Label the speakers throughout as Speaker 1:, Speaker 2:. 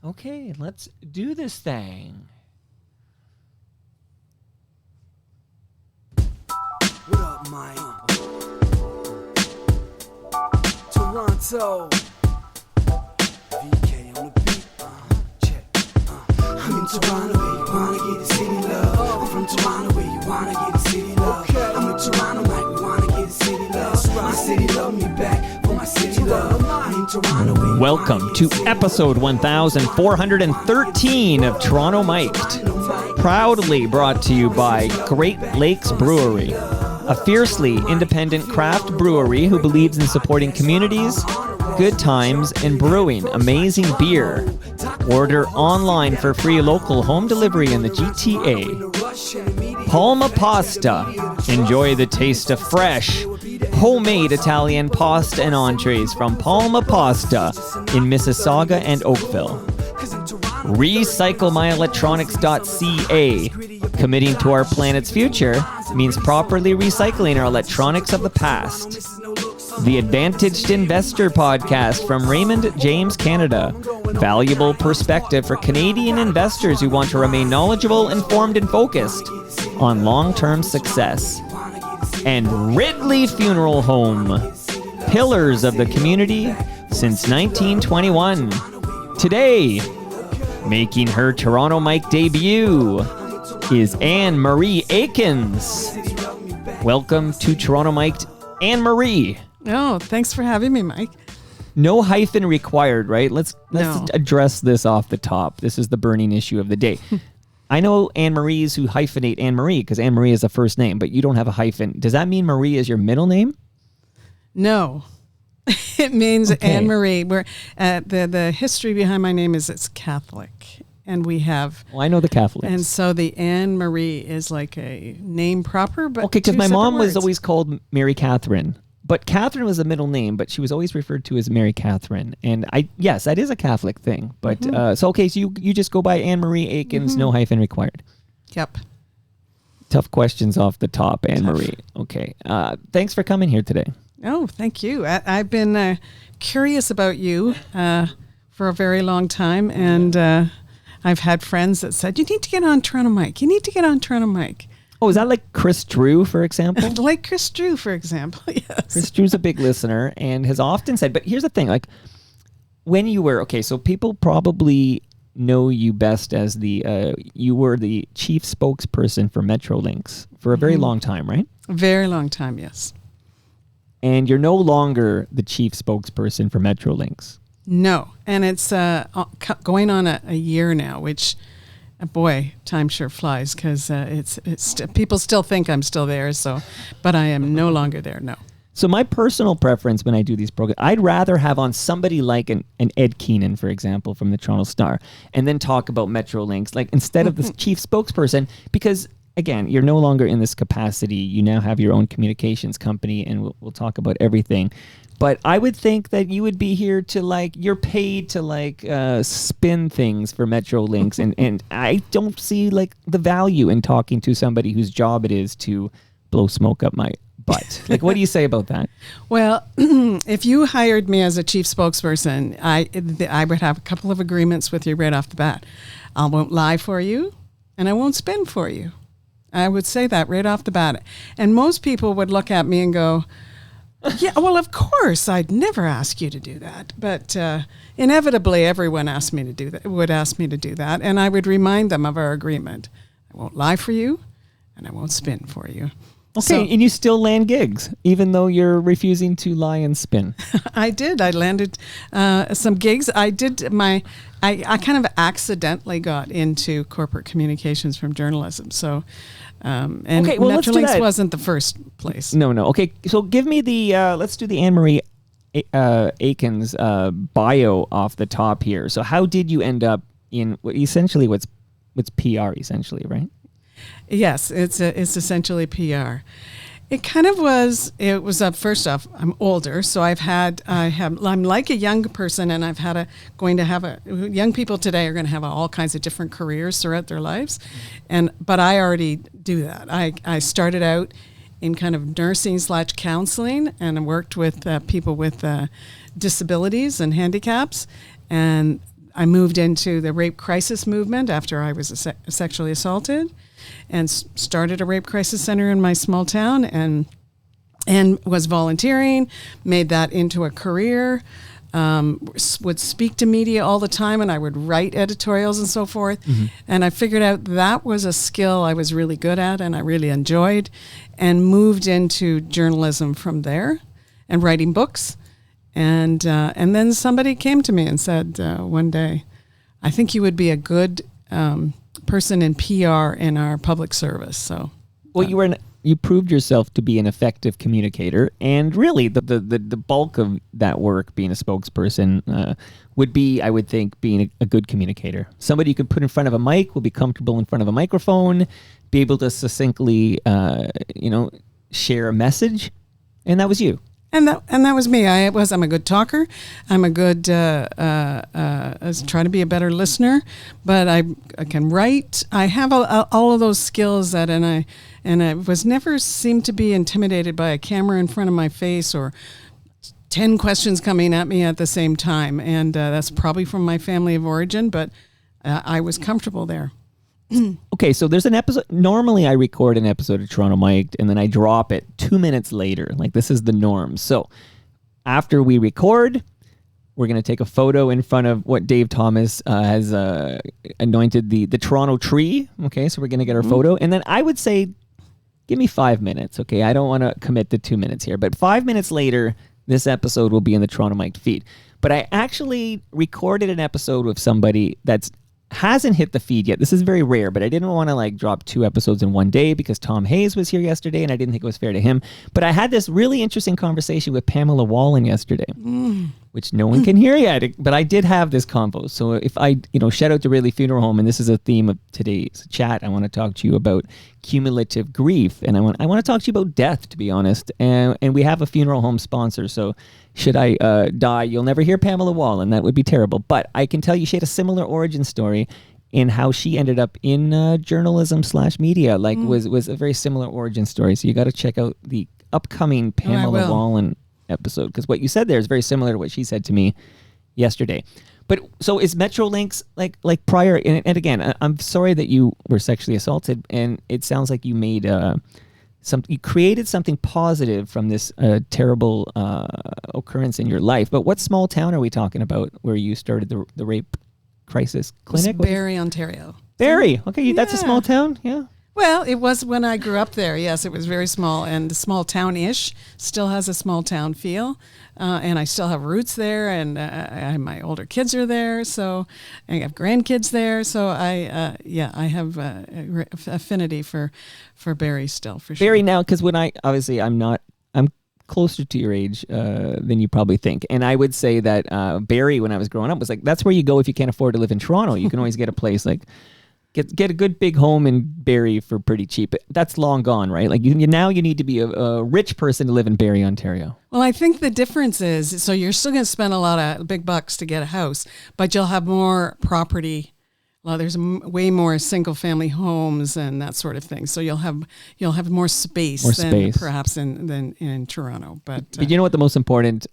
Speaker 1: Okay, let's do this thing.
Speaker 2: What up, Mike? Toronto. VK on the beat. Check. I'm in Toronto where you wanna get the city love. I'm from Toronto where you wanna get the city love. I'm in Toronto like we wanna get the city love. My city love me back for my city love. I'm in Toronto where you
Speaker 1: Welcome to episode 1413 of Toronto Mic'd. Proudly brought to you by Great Lakes Brewery, a fiercely independent craft brewery who believes in supporting communities, good times, and brewing amazing beer. Order online for free local home delivery in the GTA. Palma Pasta. Enjoy the taste of fresh, homemade Italian pasta and entrees from Palma Pasta in Mississauga and Oakville. RecycleMyElectronics.ca. Committing to our planet's future means properly recycling our electronics of the past. The Advantaged Investor Podcast from Raymond James Canada. Valuable perspective for Canadian investors who want to remain knowledgeable, informed, and focused on long-term success. And Ridley Funeral Home. Pillars of the community since 1921. Today, making her Toronto Mike debut is Anne-Marie Aikins. Welcome to Toronto Mic'd, Anne-Marie.
Speaker 3: Oh, thanks for having me, Mike.
Speaker 1: No hyphen required, right? Let's address this off the top. This is the burning issue of the day. I know Anne-Marie's who hyphenate Anne-Marie because Anne-Marie is the first name, but you don't have a hyphen. Does that mean Marie is your middle name?
Speaker 3: No. It means Anne-Marie. The history behind my name is it's Catholic. And we have...
Speaker 1: Well, I know the Catholics.
Speaker 3: And so the Anne-Marie is like a name proper, but
Speaker 1: okay, because my mom was always called Mary Catherine. But Catherine was a middle name, but she was always referred to as Mary Catherine. And yes, that is a Catholic thing. But so you just go by Anne-Marie Aikins, no hyphen required.
Speaker 3: Yep.
Speaker 1: Tough questions off the top, Anne-Marie. Okay. Thanks for coming here today.
Speaker 3: Oh, thank you. I've been curious about you for a very long time, and I've had friends that said, you need to get on Toronto Mike. You need to get on Toronto Mike.
Speaker 1: Oh, is that like Chris Drew, for example?
Speaker 3: Like Chris Drew, for example, yes.
Speaker 1: Chris Drew's a big listener and has often said, but here's the thing, like when you were, so people probably know you best as you were the chief spokesperson for Metrolinx for a very long time, right?
Speaker 3: A very long time, yes.
Speaker 1: And you're no longer the chief spokesperson for Metrolinx.
Speaker 3: No, and it's going on a year now, which, boy, time sure flies because people still think I'm still there. So, but I am no longer there. No.
Speaker 1: So my personal preference when I do these programs, I'd rather have on somebody like an Ed Keenan, for example, from the Toronto Star, and then talk about Metrolinx, like instead of the chief spokesperson, because again, you're no longer in this capacity. You now have your own communications company, and we'll talk about everything. But I would think that you would be here to you're paid to spin things for Metrolinx, and I don't see the value in talking to somebody whose job it is to blow smoke up my butt. What do you say about that?
Speaker 3: Well, if you hired me as a chief spokesperson, I would have a couple of agreements with you right off the bat. I won't lie for you, and I won't spin for you. I would say that right off the bat. And most people would look at me and go, yeah, well, of course, I'd never ask you to do that. But inevitably, everyone would ask me to do that. And I would remind them of our agreement. I won't lie for you, and I won't spin for you.
Speaker 1: Okay, and you still land gigs, even though you're refusing to lie and spin.
Speaker 3: I did. I landed some gigs. I kind of accidentally got into corporate communications from journalism. So, Metrolinx wasn't the first place.
Speaker 1: No. Okay, so give me let's do the Anne-Marie Aikins bio off the top here. So how did you end up in essentially what's PR essentially, right?
Speaker 3: Yes, it's essentially PR. It kind of was. It was first off, I'm older, so I'm like a young person, and young people today are going to have all kinds of different careers throughout their lives, but I already do that. I started out in kind of nursing/counseling, and I worked with people with disabilities and handicaps, and I moved into the rape crisis movement after I was sexually assaulted, and started a rape crisis center in my small town, and was volunteering, made that into a career. Would speak to media all the time, and I would write editorials and so forth. And I figured out that was a skill I was really good at and I really enjoyed, and moved into journalism from there and writing books. And then somebody came to me and said one day, I think you would be a good person in PR in our public service. So,
Speaker 1: well, you proved yourself to be an effective communicator, and really the bulk of that work, being a spokesperson, would be, I would think, being a good communicator. Somebody you could put in front of a mic, will be comfortable in front of a microphone, be able to succinctly, share a message, and that was you.
Speaker 3: And that was me. I'm a good talker. I'm a good try to be a better listener, but I can write. I have all of those skills and I was never seemed to be intimidated by a camera in front of my face or 10 questions coming at me at the same time. And that's probably from my family of origin, but I was comfortable there.
Speaker 1: Okay, so there's an episode. Normally, I record an episode of Toronto Mic'd, and then I drop it 2 minutes later. Like, this is the norm. So after we record, we're going to take a photo in front of what Dave Thomas has anointed the Toronto tree. Okay, so we're going to get our photo. And then I would say, give me 5 minutes, okay? I don't want to commit to 2 minutes here. But 5 minutes later, this episode will be in the Toronto Mic'd feed. But I actually recorded an episode with somebody that's hasn't hit the feed yet. This is very rare, but I didn't want to drop 2 episodes in one day because Tom Hayes was here yesterday and I didn't think it was fair to him. But I had this really interesting conversation with Pamela Wallen yesterday, which no one can hear yet, but I did have this convo. So if I, shout out to Ridley Funeral Home, and this is a theme of today's chat, I want to talk to you about cumulative grief, and I want to talk to you about death, to be honest. And we have a funeral home sponsor, so should I die, you'll never hear Pamela Wallen. That would be terrible. But I can tell you she had a similar origin story in how she ended up in journalism/media. Was a very similar origin story. So you got to check out the upcoming Pamela Wallen episode, because what you said there is very similar to what she said to me yesterday. But so is Metrolinx like prior? And again, I'm sorry that you were sexually assaulted, and it sounds like you made you created something positive from this terrible occurrence in your life. But what small town are we talking about where you started the rape crisis clinic?
Speaker 3: Barrie, Ontario.
Speaker 1: Barrie. Okay, that's a small town. Yeah.
Speaker 3: Well, it was when I grew up there. Yes, it was very small and small town-ish. Still has a small town feel, and I still have roots there. And my older kids are there, so I have grandkids there. So I have affinity for Barrie still, for sure.
Speaker 1: Barrie now, because I'm closer to your age than you probably think, and I would say that Barrie, when I was growing up, was that's where you go if you can't afford to live in Toronto. You can always get a place Get a good big home in Barrie for pretty cheap. That's long gone, right? You need to be a rich person to live in Barrie, Ontario.
Speaker 3: Well, I think the difference is, so you're still going to spend a lot of big bucks to get a house, but you'll have more property. Well, there's way more single family homes and that sort of thing. So you'll have more space than perhaps in Toronto. But
Speaker 1: you know what the most important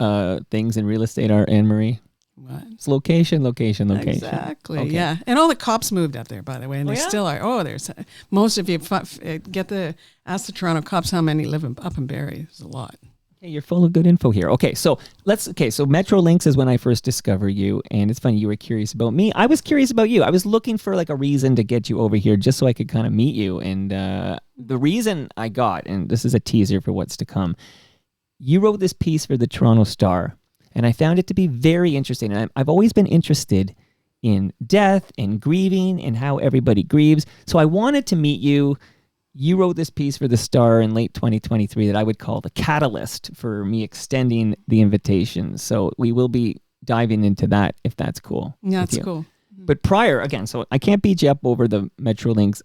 Speaker 1: things in real estate are, Anne-Marie?
Speaker 3: What?
Speaker 1: It's location.
Speaker 3: Exactly.
Speaker 1: Okay.
Speaker 3: Yeah, and all the cops moved up there, by the way, and they still are. Oh, there's most of you ask the Toronto cops how many live up in Barrie. There's a lot.
Speaker 1: Hey, you're full of good info here. Okay, so Metrolinx is when I first discovered you, and it's funny you were curious about me. I was curious about you. I was looking for a reason to get you over here just so I could kind of meet you, and the reason I got, and this is a teaser for what's to come, you wrote this piece for the Toronto Star. And I found it to be very interesting. And I've always been interested in death and grieving and how everybody grieves. So I wanted to meet you. You wrote this piece for the Star in late 2023 that I would call the catalyst for me extending the invitation. So we will be diving into that, if that's cool.
Speaker 3: Yeah, that's cool.
Speaker 1: But prior, again, so I can't beat you up over the Metrolinx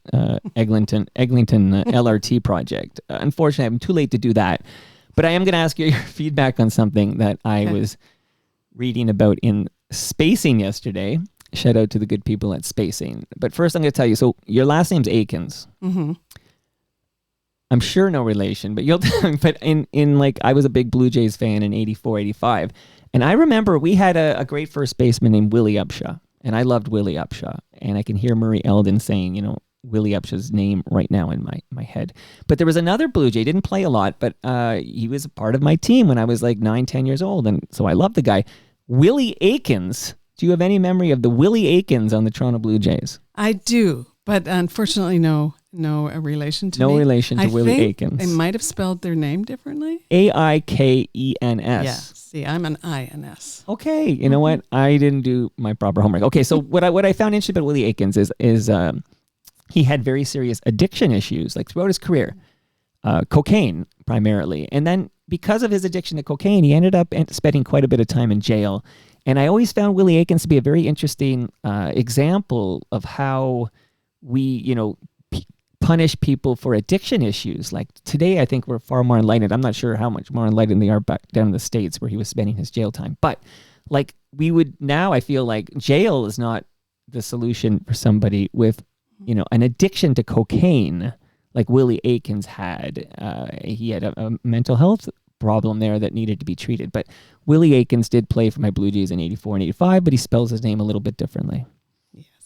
Speaker 1: Eglinton LRT project. Unfortunately, I'm too late to do that. But I am going to ask you your feedback on something that I was reading about in Spacing yesterday. Shout out to the good people at Spacing. But first I'm going to tell you, so your last name's Aikins. Mm-hmm. I'm sure no relation, but but I was a big Blue Jays fan in 84, 85. And I remember we had a great first baseman named Willie Upshaw. and I loved Willie Upshaw. And I can hear Murray Eldon saying, Willie Upshaw's name right now in my head. But there was another Blue Jay, didn't play a lot, but he was a part of my team when I was like 9, 10 years old. And so I love the guy. Willie Aikins. Do you have any memory of the Willie Aikins on the Toronto Blue Jays?
Speaker 3: I do, but unfortunately, no relation to me.
Speaker 1: No relation to Willie Aikins.
Speaker 3: They might have spelled their name differently.
Speaker 1: Aikens.
Speaker 3: Yeah. See, I'm an INS.
Speaker 1: Okay, you know what? I didn't do my proper homework. Okay, so what I found interesting about Willie Aikins is he had very serious addiction issues, like throughout his career, cocaine primarily, and then because of his addiction to cocaine, he ended up spending quite a bit of time in jail. And I always found Willie Aikins to be a very interesting example of how we, punish people for addiction issues. Like today, I think we're far more enlightened. I'm not sure how much more enlightened they are back down in the States where he was spending his jail time. But like we would now, I feel like jail is not the solution for somebody with, an addiction to cocaine like Willie Aikins had. He had a mental health problem there that needed to be treated. But Willie Aikins did play for my Blue Jays in 84 and 85, but he spells his name a little bit differently.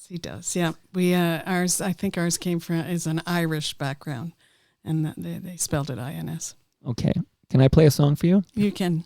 Speaker 3: He does, yeah. I think ours came from is an Irish background, and they spelled it INS.
Speaker 1: Okay, can I play a song for you?
Speaker 3: You can.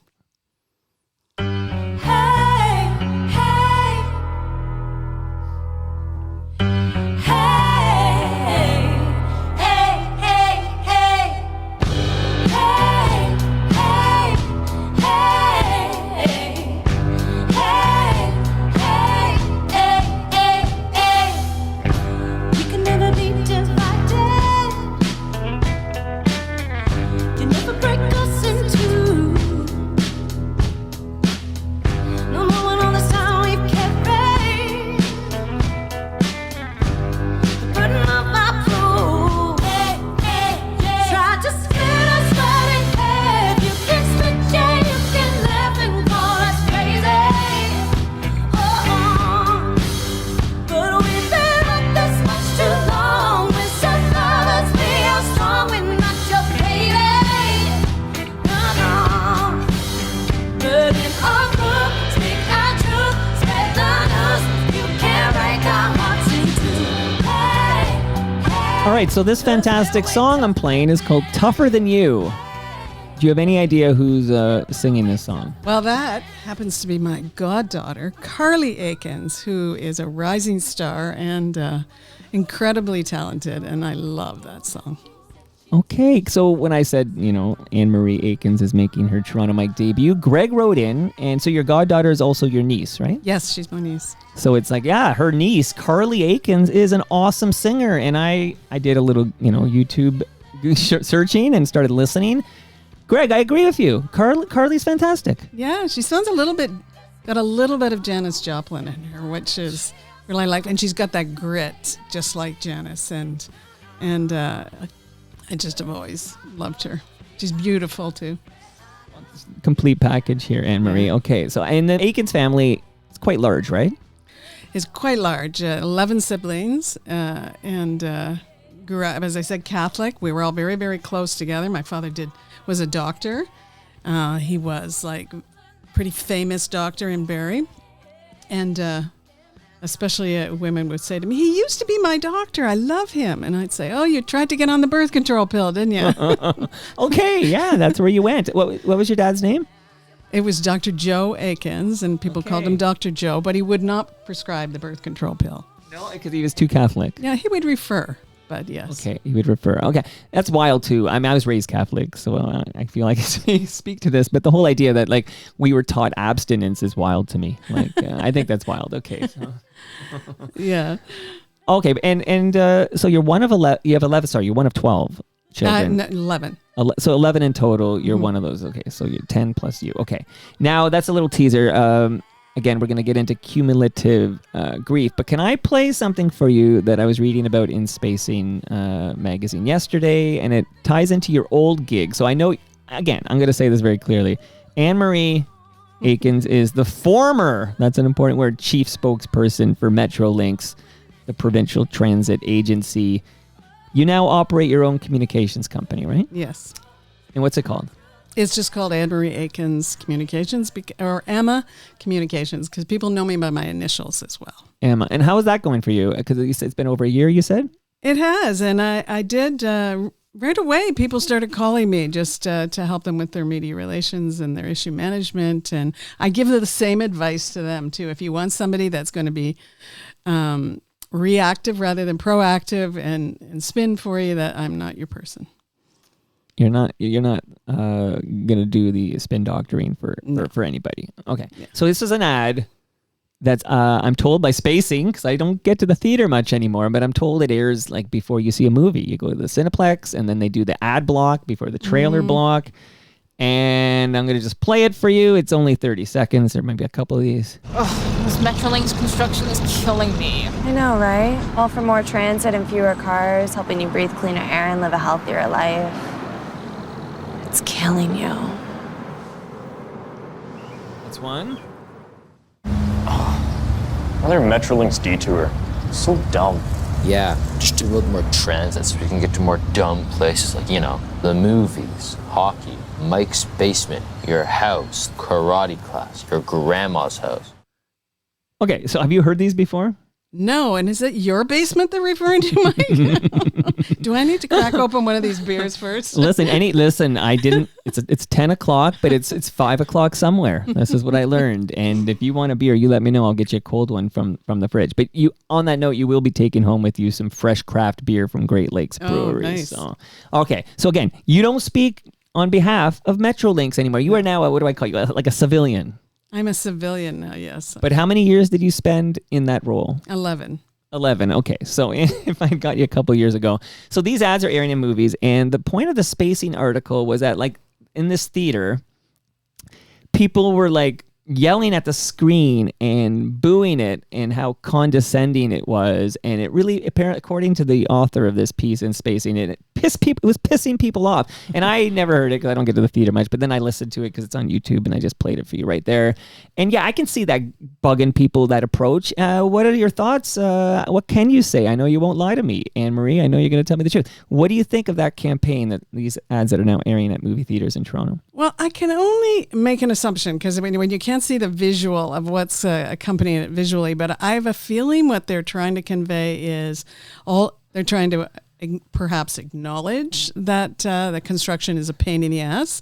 Speaker 1: All right, so this fantastic song I'm playing is called Tougher Than You. Do you have any idea who's singing this song?
Speaker 3: Well, that happens to be my goddaughter, Carly Aikins, who is a rising star and incredibly talented, and I love that song.
Speaker 1: Okay, so when I said, Anne-Marie Aikins is making her Toronto Mike debut, Greg wrote in, and so your goddaughter is also your niece, right?
Speaker 3: Yes, she's my niece.
Speaker 1: So it's like, yeah, her niece, Carly Aikins, is an awesome singer, and I did a little, YouTube searching and started listening. Greg, I agree with you. Carly's fantastic.
Speaker 3: Yeah, she sounds got a little bit of Janis Joplin in her, which is really like, and she's got that grit, just like Janis, and I just have always loved her. She's beautiful, too.
Speaker 1: Complete package here, Anne-Marie. Okay, so and the Aikins family is quite large, right?
Speaker 3: It's quite large. 11 siblings, and grew up, as I said, Catholic. We were all very, very close together. My father was a doctor. He was like pretty famous doctor in Barrie. And especially women would say to me, he used to be my doctor. I love him. And I'd say, oh, you tried to get on the birth control pill, didn't you?
Speaker 1: Okay, yeah, that's where you went. What was your dad's name?
Speaker 3: It was Dr. Joe Aikins, and people called him Dr. Joe, but he would not prescribe the birth control pill. No,
Speaker 1: because he was too Catholic.
Speaker 3: Yeah, he would refer, but yes.
Speaker 1: Okay, he would refer. Okay, that's wild too. I mean, I was raised Catholic, so I feel like I speak to this, but the whole idea that like we were taught abstinence is wild to me. Like, I think that's wild. Okay. So.
Speaker 3: Yeah.
Speaker 1: Okay, and so you're one of 11. You have 11. Sorry, you're one of 12 children.
Speaker 3: 11.
Speaker 1: So 11 in total. You're one of those. Okay, so you're 10 plus you. Okay, now that's a little teaser. Again, we're going to get into cumulative grief, but can I play something for you that I was reading about in Spacing magazine yesterday, and it ties into your old gig. So I know, again, I'm going to say this very clearly. Anne-Marie Aikins is the former, that's an important word, chief spokesperson for Metrolinx, the provincial transit agency. You now operate your own communications company, right?
Speaker 3: Yes.
Speaker 1: And what's it called?
Speaker 3: It's just called Anne-Marie Aikins Communications or Emma Communications because people know me by my initials as well.
Speaker 1: Emma. And how is that going for you? Because you said it's been over a year, you said?
Speaker 3: It has. And I did, right away, people started calling me just to help them with their media relations and their issue management. And I give the same advice to them, too. If you want somebody that's going to be reactive rather than proactive and spin for you, that I'm not your person.
Speaker 1: You're not gonna do the spin doctoring for anybody. Okay, yeah. So this is an ad that's I'm told by spacing because I don't get to the theater much anymore, but I'm told it airs like before you see a movie. You go to the Cineplex and then they do the ad block before the trailer block. And I'm gonna just play it for you. It's only 30 seconds. There might be a couple of these.
Speaker 4: Oh, this Metrolinx construction is killing me.
Speaker 5: I know, right? All for more transit and fewer cars, helping you breathe cleaner air and live a healthier life. It's killing you.
Speaker 1: That's one.
Speaker 6: Another Metrolinx detour. So dumb.
Speaker 7: Yeah, just do a little more transit so we can get to more dumb places like, the movies, hockey, Mike's basement, your house, karate class, your grandma's house.
Speaker 1: Okay, so have you heard these before?
Speaker 3: No, and is it your basement they're referring to, Mike? Do I need to crack open one of these beers first?
Speaker 1: Listen, I didn't, it's 10 o'clock, but it's 5 o'clock somewhere. This is what I learned. And if you want a beer, you let me know. I'll get you a cold one from the fridge. But on that note, you will be taking home with you some fresh craft beer from Great Lakes Brewery.
Speaker 3: Oh, nice.
Speaker 1: So, okay, so again, you don't speak on behalf of Metrolinx anymore. You are now, what do I call you, like a civilian?
Speaker 3: I'm a civilian now, yes.
Speaker 1: But how many years did you spend in that role?
Speaker 3: 11.
Speaker 1: 11. Okay. So if I got you a couple years ago. So these ads are airing in movies. And the point of the spacing article was that like in this theater, people were like yelling at the screen and booing it and how condescending it was. And it really, apparently, according to the author of this piece in Spacing, it was pissing people off. And I never heard it because I don't get to the theater much, but then I listened to it because it's on YouTube and I just played it for you right there. And yeah, I can see that bugging people, that approach. What are your thoughts? What can you say? I know you won't lie to me, Anne-Marie. I know you're going to tell me the truth. What do you think of that campaign, that these ads that are now airing at movie theaters in Toronto?
Speaker 3: Well, I can only make an assumption because when you can't see the visual of what's accompanying it visually, but I have a feeling what they're trying to convey is they're trying to perhaps acknowledge that the construction is a pain in the ass.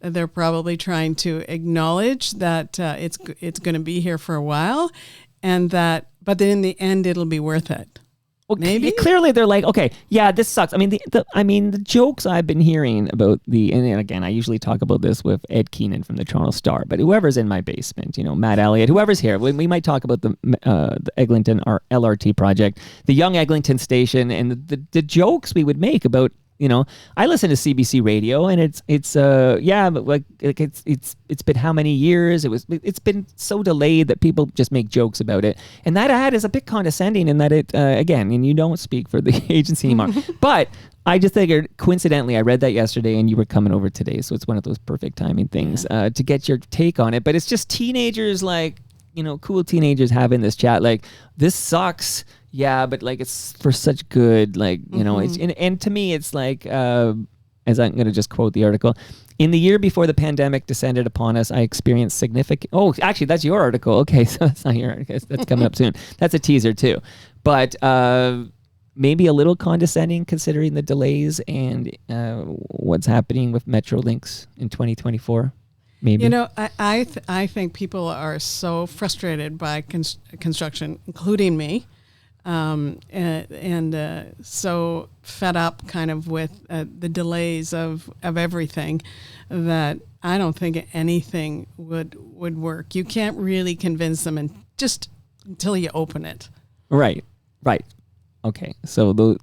Speaker 3: They're probably trying to acknowledge that it's going to be here for a while, but then in the end it'll be worth it.
Speaker 1: Well,
Speaker 3: maybe
Speaker 1: clearly they're like, okay, yeah, this sucks. I mean, the jokes I've been hearing about and again, I usually talk about this with Ed Keenan from the Toronto Star, but whoever's in my basement, Matt Elliott, whoever's here, we might talk about the Eglinton, our LRT project, the Young Eglinton station, and the jokes we would make about. I listen to CBC radio, and it's been how many years? It's been so delayed that people just make jokes about it, and that ad is a bit condescending in that it again, and you don't speak for the agency anymore. But I just figured, coincidentally, I read that yesterday, and you were coming over today, so it's one of those perfect timing things to get your take on it. But it's just teenagers, like cool teenagers having this chat, like this sucks. Yeah, but like it's for such good, like, it's, and to me, it's like, as I'm going to just quote the article, in the year before the pandemic descended upon us, I experienced significant, actually, that's your article. Okay, so that's not your article. That's coming up soon. That's a teaser too. But maybe a little condescending considering the delays and what's happening with Metrolinx in 2024. Maybe.
Speaker 3: I think people are so frustrated by construction, including me. So fed up kind of with the delays of everything that I don't think anything would work. You can't really convince them until you open it.
Speaker 1: Right. Okay. So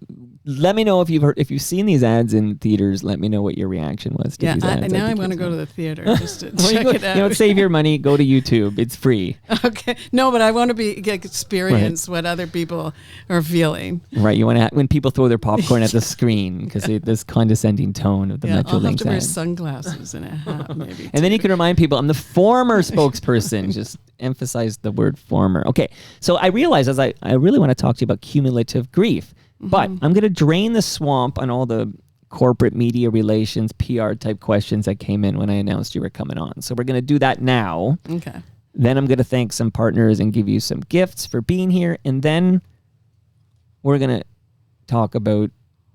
Speaker 1: let me know if you've seen these ads in theaters. Let me know what your reaction was to these ads.
Speaker 3: Now I want to go to the theater just to check it out.
Speaker 1: Save your money. Go to YouTube. It's free.
Speaker 3: Okay. No, but I want to experience what other people are feeling.
Speaker 1: Right. You want to when people throw their popcorn at the screen because this condescending tone of the Metrolinx
Speaker 3: I'll have to wear
Speaker 1: ad.
Speaker 3: sunglasses and a hat, maybe.
Speaker 1: And then you can remind people, I'm the former spokesperson. Just emphasize the word former. Okay. So I realize I really want to talk to you about cumulative grief. But I'm going to drain the swamp on all the corporate media relations, PR type questions that came in when I announced you were coming on. So we're going to do that now.
Speaker 3: Okay.
Speaker 1: Then I'm going to thank some partners and give you some gifts for being here. And then we're going to talk about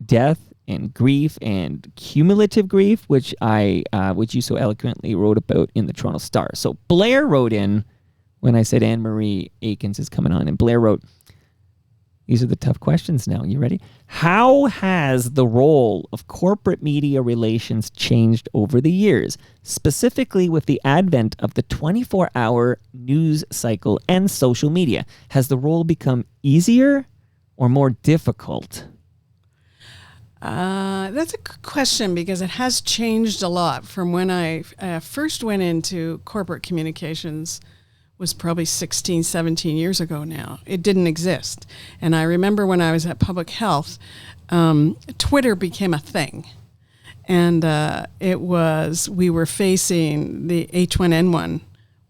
Speaker 1: death and grief and cumulative grief, which you so eloquently wrote about in the Toronto Star. So Blair wrote in when I said Anne-Marie Aikins is coming on, and Blair wrote, these are the tough questions now. You ready? How has the role of corporate media relations changed over the years, specifically with the advent of the 24-hour news cycle and social media? Has the role become easier or more difficult?
Speaker 3: That's a good question because it has changed a lot from when I first went into corporate communications. Was probably 16, 17 years ago now. It didn't exist. And I remember when I was at Public Health, Twitter became a thing. And we were facing the H1N1,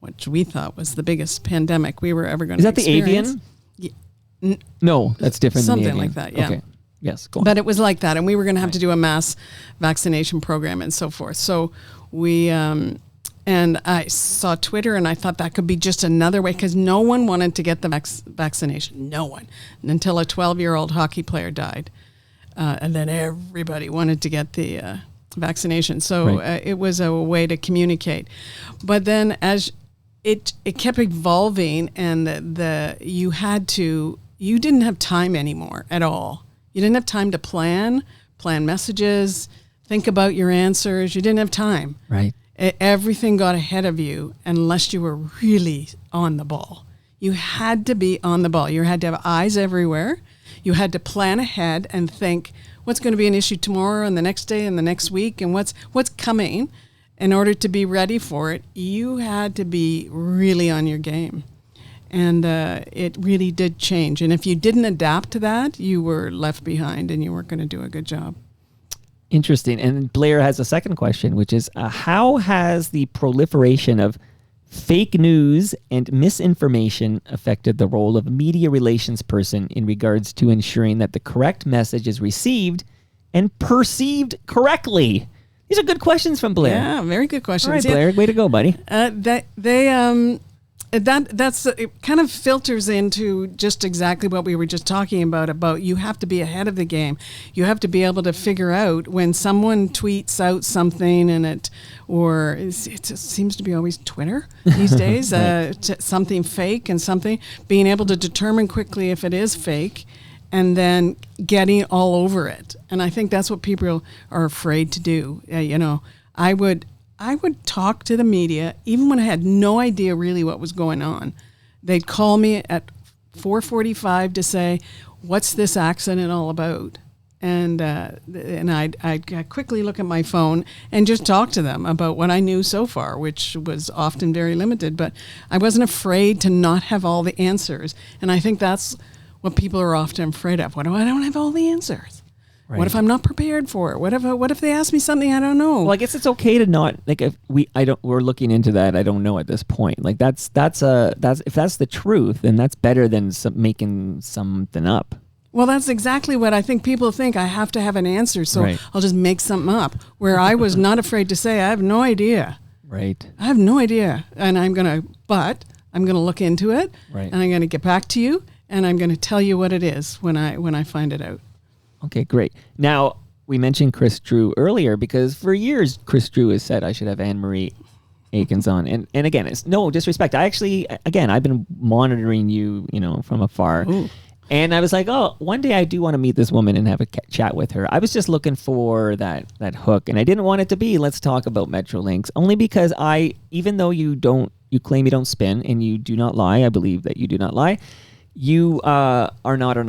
Speaker 3: which we thought was the biggest pandemic we were ever going to experience.
Speaker 1: Is that the avian? No, that's different than the avian.
Speaker 3: Something like that, yeah.
Speaker 1: Okay. Yes, go on.
Speaker 3: But it was like that. And we were going to have to do a mass vaccination program and so forth. So we... And I saw Twitter and I thought that could be just another way because no one wanted to get the vaccination. No one. Until a 12-year-old hockey player died. And then everybody wanted to get the vaccination. So it was a way to communicate. But then as it kept evolving and you didn't have time anymore at all. You didn't have time to plan messages, think about your answers. You didn't have time.
Speaker 1: Right.
Speaker 3: Everything got ahead of you unless you were really on the ball. You had to be on the ball. You had to have eyes everywhere. You had to plan ahead and think what's going to be an issue tomorrow and the next day and the next week and what's coming. In order to be ready for it, you had to be really on your game. And it really did change. And if you didn't adapt to that, you were left behind and you weren't going to do a good job.
Speaker 1: Interesting. And Blair has a second question, which is how has the proliferation of fake news and misinformation affected the role of a media relations person in regards to ensuring that the correct message is received and perceived correctly? These are good questions from Blair.
Speaker 3: Yeah, very good questions.
Speaker 1: All right, Blair, way to go, buddy.
Speaker 3: It kind of filters into just exactly what we were just talking about you have to be ahead of the game. You have to be able to figure out when someone tweets out something it seems to be always Twitter these days, something fake and something, being able to determine quickly if it is fake and then getting all over it. And I think that's what people are afraid to do. I would talk to the media, even when I had no idea really what was going on. They'd call me at 4:45 to say, what's this accident all about? And I'd quickly look at my phone and just talk to them about what I knew so far, which was often very limited. But I wasn't afraid to not have all the answers. And I think that's what people are often afraid of. What if I don't have all the answers? Right. What if I'm not prepared for it? What if they ask me something I don't know?
Speaker 1: Well, I guess it's okay to not we're looking into that. I don't know at this point. Like that's if that's the truth, then that's better than making something up.
Speaker 3: Well, that's exactly what I think people think. I have to have an answer, so I'll just make something up. Where I was not afraid to say, I have no idea.
Speaker 1: Right.
Speaker 3: I have no idea, and I'm gonna look into it,
Speaker 1: right,
Speaker 3: and I'm gonna get back to you, and I'm gonna tell you what it is when I find it out.
Speaker 1: Okay, great. Now, we mentioned Chris Drew earlier because for years, Chris Drew has said I should have Anne-Marie Aikins on. And again, it's no disrespect. I've been monitoring you, from afar. Ooh. And I was like, one day I do want to meet this woman and have a chat with her. I was just looking for that hook. And I didn't want it to be, let's talk about Metrolinx, only because even though you claim you don't spin and you do not lie, I believe that you do not lie. You are not an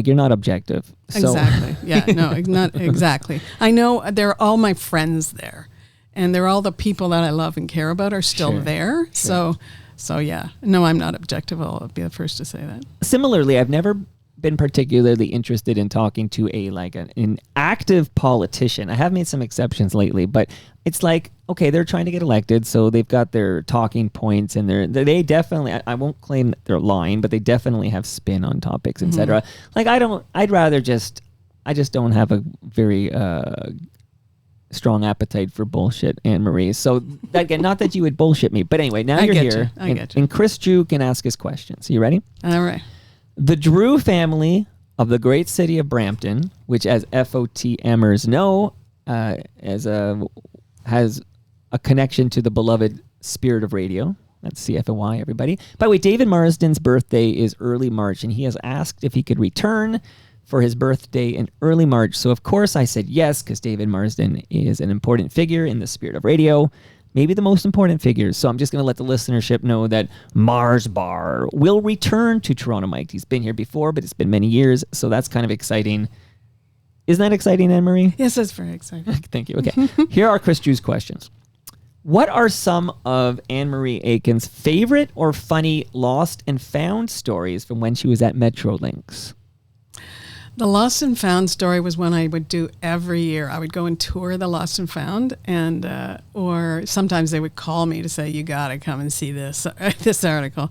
Speaker 1: you're not objective. So.
Speaker 3: Exactly. Yeah, no, not exactly. I know they're all my friends there, and they're all the people that I love and care about are still there. Sure. So yeah, no, I'm not objective. I'll be the first to say that.
Speaker 1: Similarly, I've never been particularly interested in talking to an active politician. I have made some exceptions lately, but it's like, okay, they're trying to get elected, so they've got their talking points, and they definitely, I won't claim that they're lying, but they definitely have spin on topics, etc. Like I'd rather just I just don't have a very strong appetite for bullshit, Anne-Marie. So again, not that you would bullshit me, but anyway, now you're here.
Speaker 3: I get you.
Speaker 1: And Chris Drew can ask his questions. You ready?
Speaker 3: All right.
Speaker 1: The Drew family of the great city of Brampton, which as FOTMers know, has a connection to the beloved spirit of radio. That's CFOY, everybody. By the way, David Marsden's birthday is early March, and he has asked if he could return for his birthday in early March. So, of course, I said yes, because David Marsden is an important figure in the spirit of radio, maybe the most important figure. So I'm just going to let the listenership know that Mars Bar will return to Toronto Mike. He's been here before, but it's been many years, so that's kind of exciting. Isn't that exciting, Anne-Marie?
Speaker 3: Yes, that's very exciting.
Speaker 1: Thank you. Okay. Here are Chris Drew's questions. What are some of Anne-Marie Aikins' favorite or funny lost and found stories from when she was at Metrolinx?
Speaker 3: The Lost and Found story was one I would do every year. I would go and tour the Lost and Found, and or sometimes they would call me to say, "You got to come and see this article,"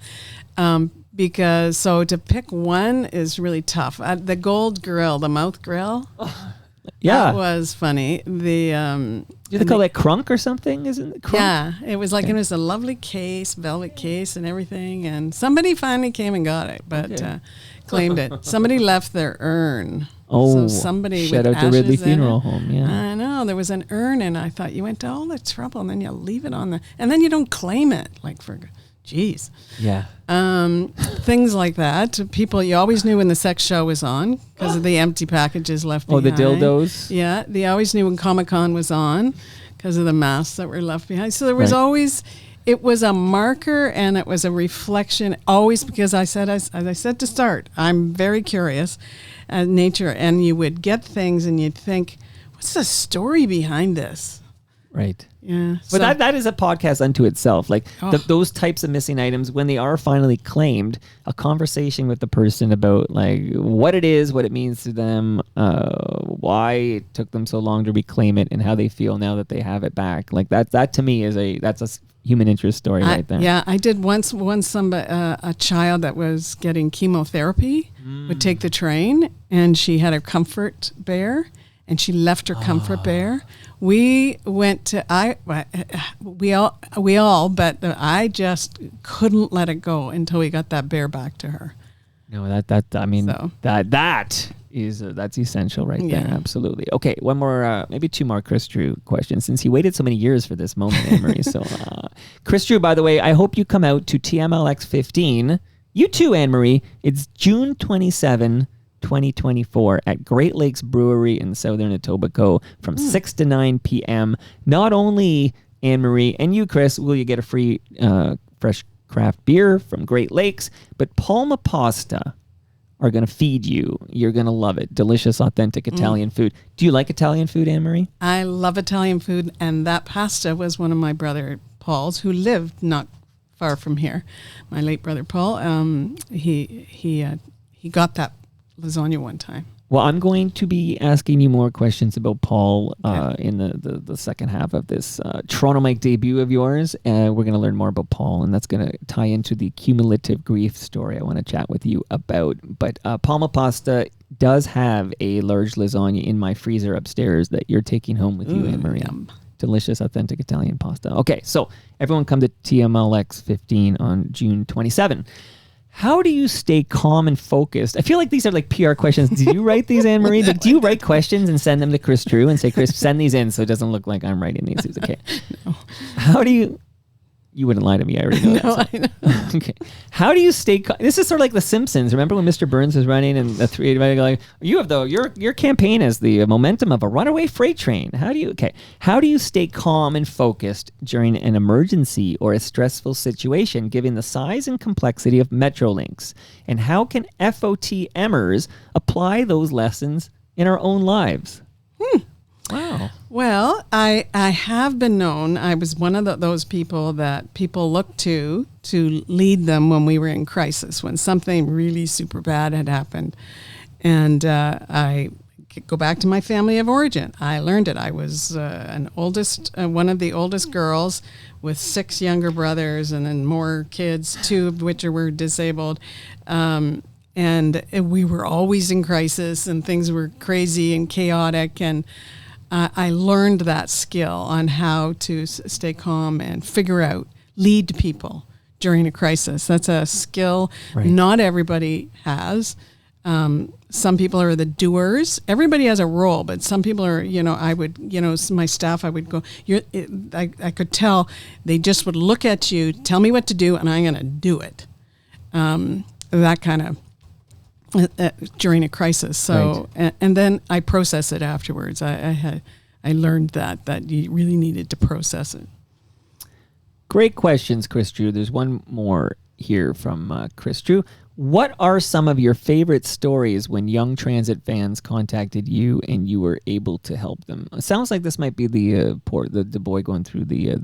Speaker 3: because to pick one is really tough. The gold grill, the mouth grill, that was funny.
Speaker 1: Do they call that crunk or something? Isn't it crunk?
Speaker 3: Yeah, it was like it was a lovely case, velvet case, and everything. And somebody finally came and got it, but. Claimed it. Somebody left their urn.
Speaker 1: Oh,
Speaker 3: so somebody
Speaker 1: shout
Speaker 3: with
Speaker 1: out to Ridley
Speaker 3: ashes
Speaker 1: Funeral
Speaker 3: in it.
Speaker 1: Home. Yeah,
Speaker 3: I know there was an urn, and I thought you went to all the trouble, and then you leave it on and then you don't claim it. Like geez.
Speaker 1: Yeah.
Speaker 3: Things like that. People, you always knew when the sex show was on because of the empty packages left behind.
Speaker 1: Oh, the dildos.
Speaker 3: Yeah, they always knew when Comic-Con was on because of the masks that were left behind. So there was always. It was a marker and it was a reflection always because as I said to start, I'm very curious nature, and you would get things and you'd think, what's the story behind this?
Speaker 1: Right.
Speaker 3: Yeah.
Speaker 1: But that is a podcast unto itself. Like those types of missing items, when they are finally claimed, a conversation with the person about like what it is, what it means to them, why it took them so long to reclaim it, and how they feel now that they have it back. Like that to me is that's a human interest story right there.
Speaker 3: Yeah, I did once a child that was getting chemotherapy would take the train, and she had a comfort bear, and she left her comfort bear. We went to we all, but I just couldn't let it go until we got that bear back to her.
Speaker 1: No, that's essential right there. Absolutely. Okay, one more, maybe two more Chris Drew questions, since he waited so many years for this moment, Anne-Marie. So, Chris Drew, by the way, I hope you come out to TMLX 15. You too, Anne-Marie. It's June 27, 2024 at Great Lakes Brewery in Southern Etobicoke from 6 to 9 p.m. Not only Anne-Marie and you, Chris, will you get a free fresh craft beer from Great Lakes, but Palma Pasta are going to feed you. You're going to love it. Delicious, authentic Italian food. Do you like Italian food, Anne-Marie?
Speaker 3: I love Italian food, and that pasta was one of my brother Paul's, who lived not far from here. My late brother Paul, he got that lasagna one time.
Speaker 1: Well, I'm going to be asking you more questions about Paul in the second half of this Toronto Mike debut of yours. We're going to learn more about Paul, and that's going to tie into the cumulative grief story I want to chat with you about. But Palma Pasta does have a large lasagna in my freezer upstairs that you're taking home with you, Anne-Marie. Delicious, authentic Italian pasta. Okay, so everyone come to TMLX 15 on June 27. How do you stay calm and focused? I feel like these are like PR questions. Did you write these, Anne-Marie? Like, do you write questions and send them to Chris Drew and say, Chris, send these in so it doesn't look like I'm writing these? Okay. No. How do you... You wouldn't lie to me. I already know that.
Speaker 3: I know.
Speaker 1: Okay. How do you stay calm? This is sort of like The Simpsons. Remember when Mr. Burns was running and the three go like, you have your campaign has the momentum of a runaway freight train. How do you stay calm and focused during an emergency or a stressful situation given the size and complexity of Metrolinx? And how can FOTMers apply those lessons in our own lives? Wow.
Speaker 3: Well, I have been known. I was one of those people that people looked to lead them when we were in crisis, when something really super bad had happened. And I go back to my family of origin. I learned it. I was one of the oldest girls with 6 younger brothers and then more kids, 2 of which were disabled. and we were always in crisis, and things were crazy and chaotic, and I learned that skill on how to stay calm and figure out, lead people during a crisis. That's a skill not everybody has. Some people are the doers. Everybody has a role, but some people are, I would, my staff, I would go, I could tell they just would look at you, tell me what to do, and I'm going to do it. That kind of, during a crisis. So, and then I process it afterwards. I learned that you really needed to process it.
Speaker 1: Great questions, Chris Drew. There's one more here from Chris Drew. What are some of your favorite stories when young transit fans contacted you and you were able to help them? It sounds like this might be the boy going through the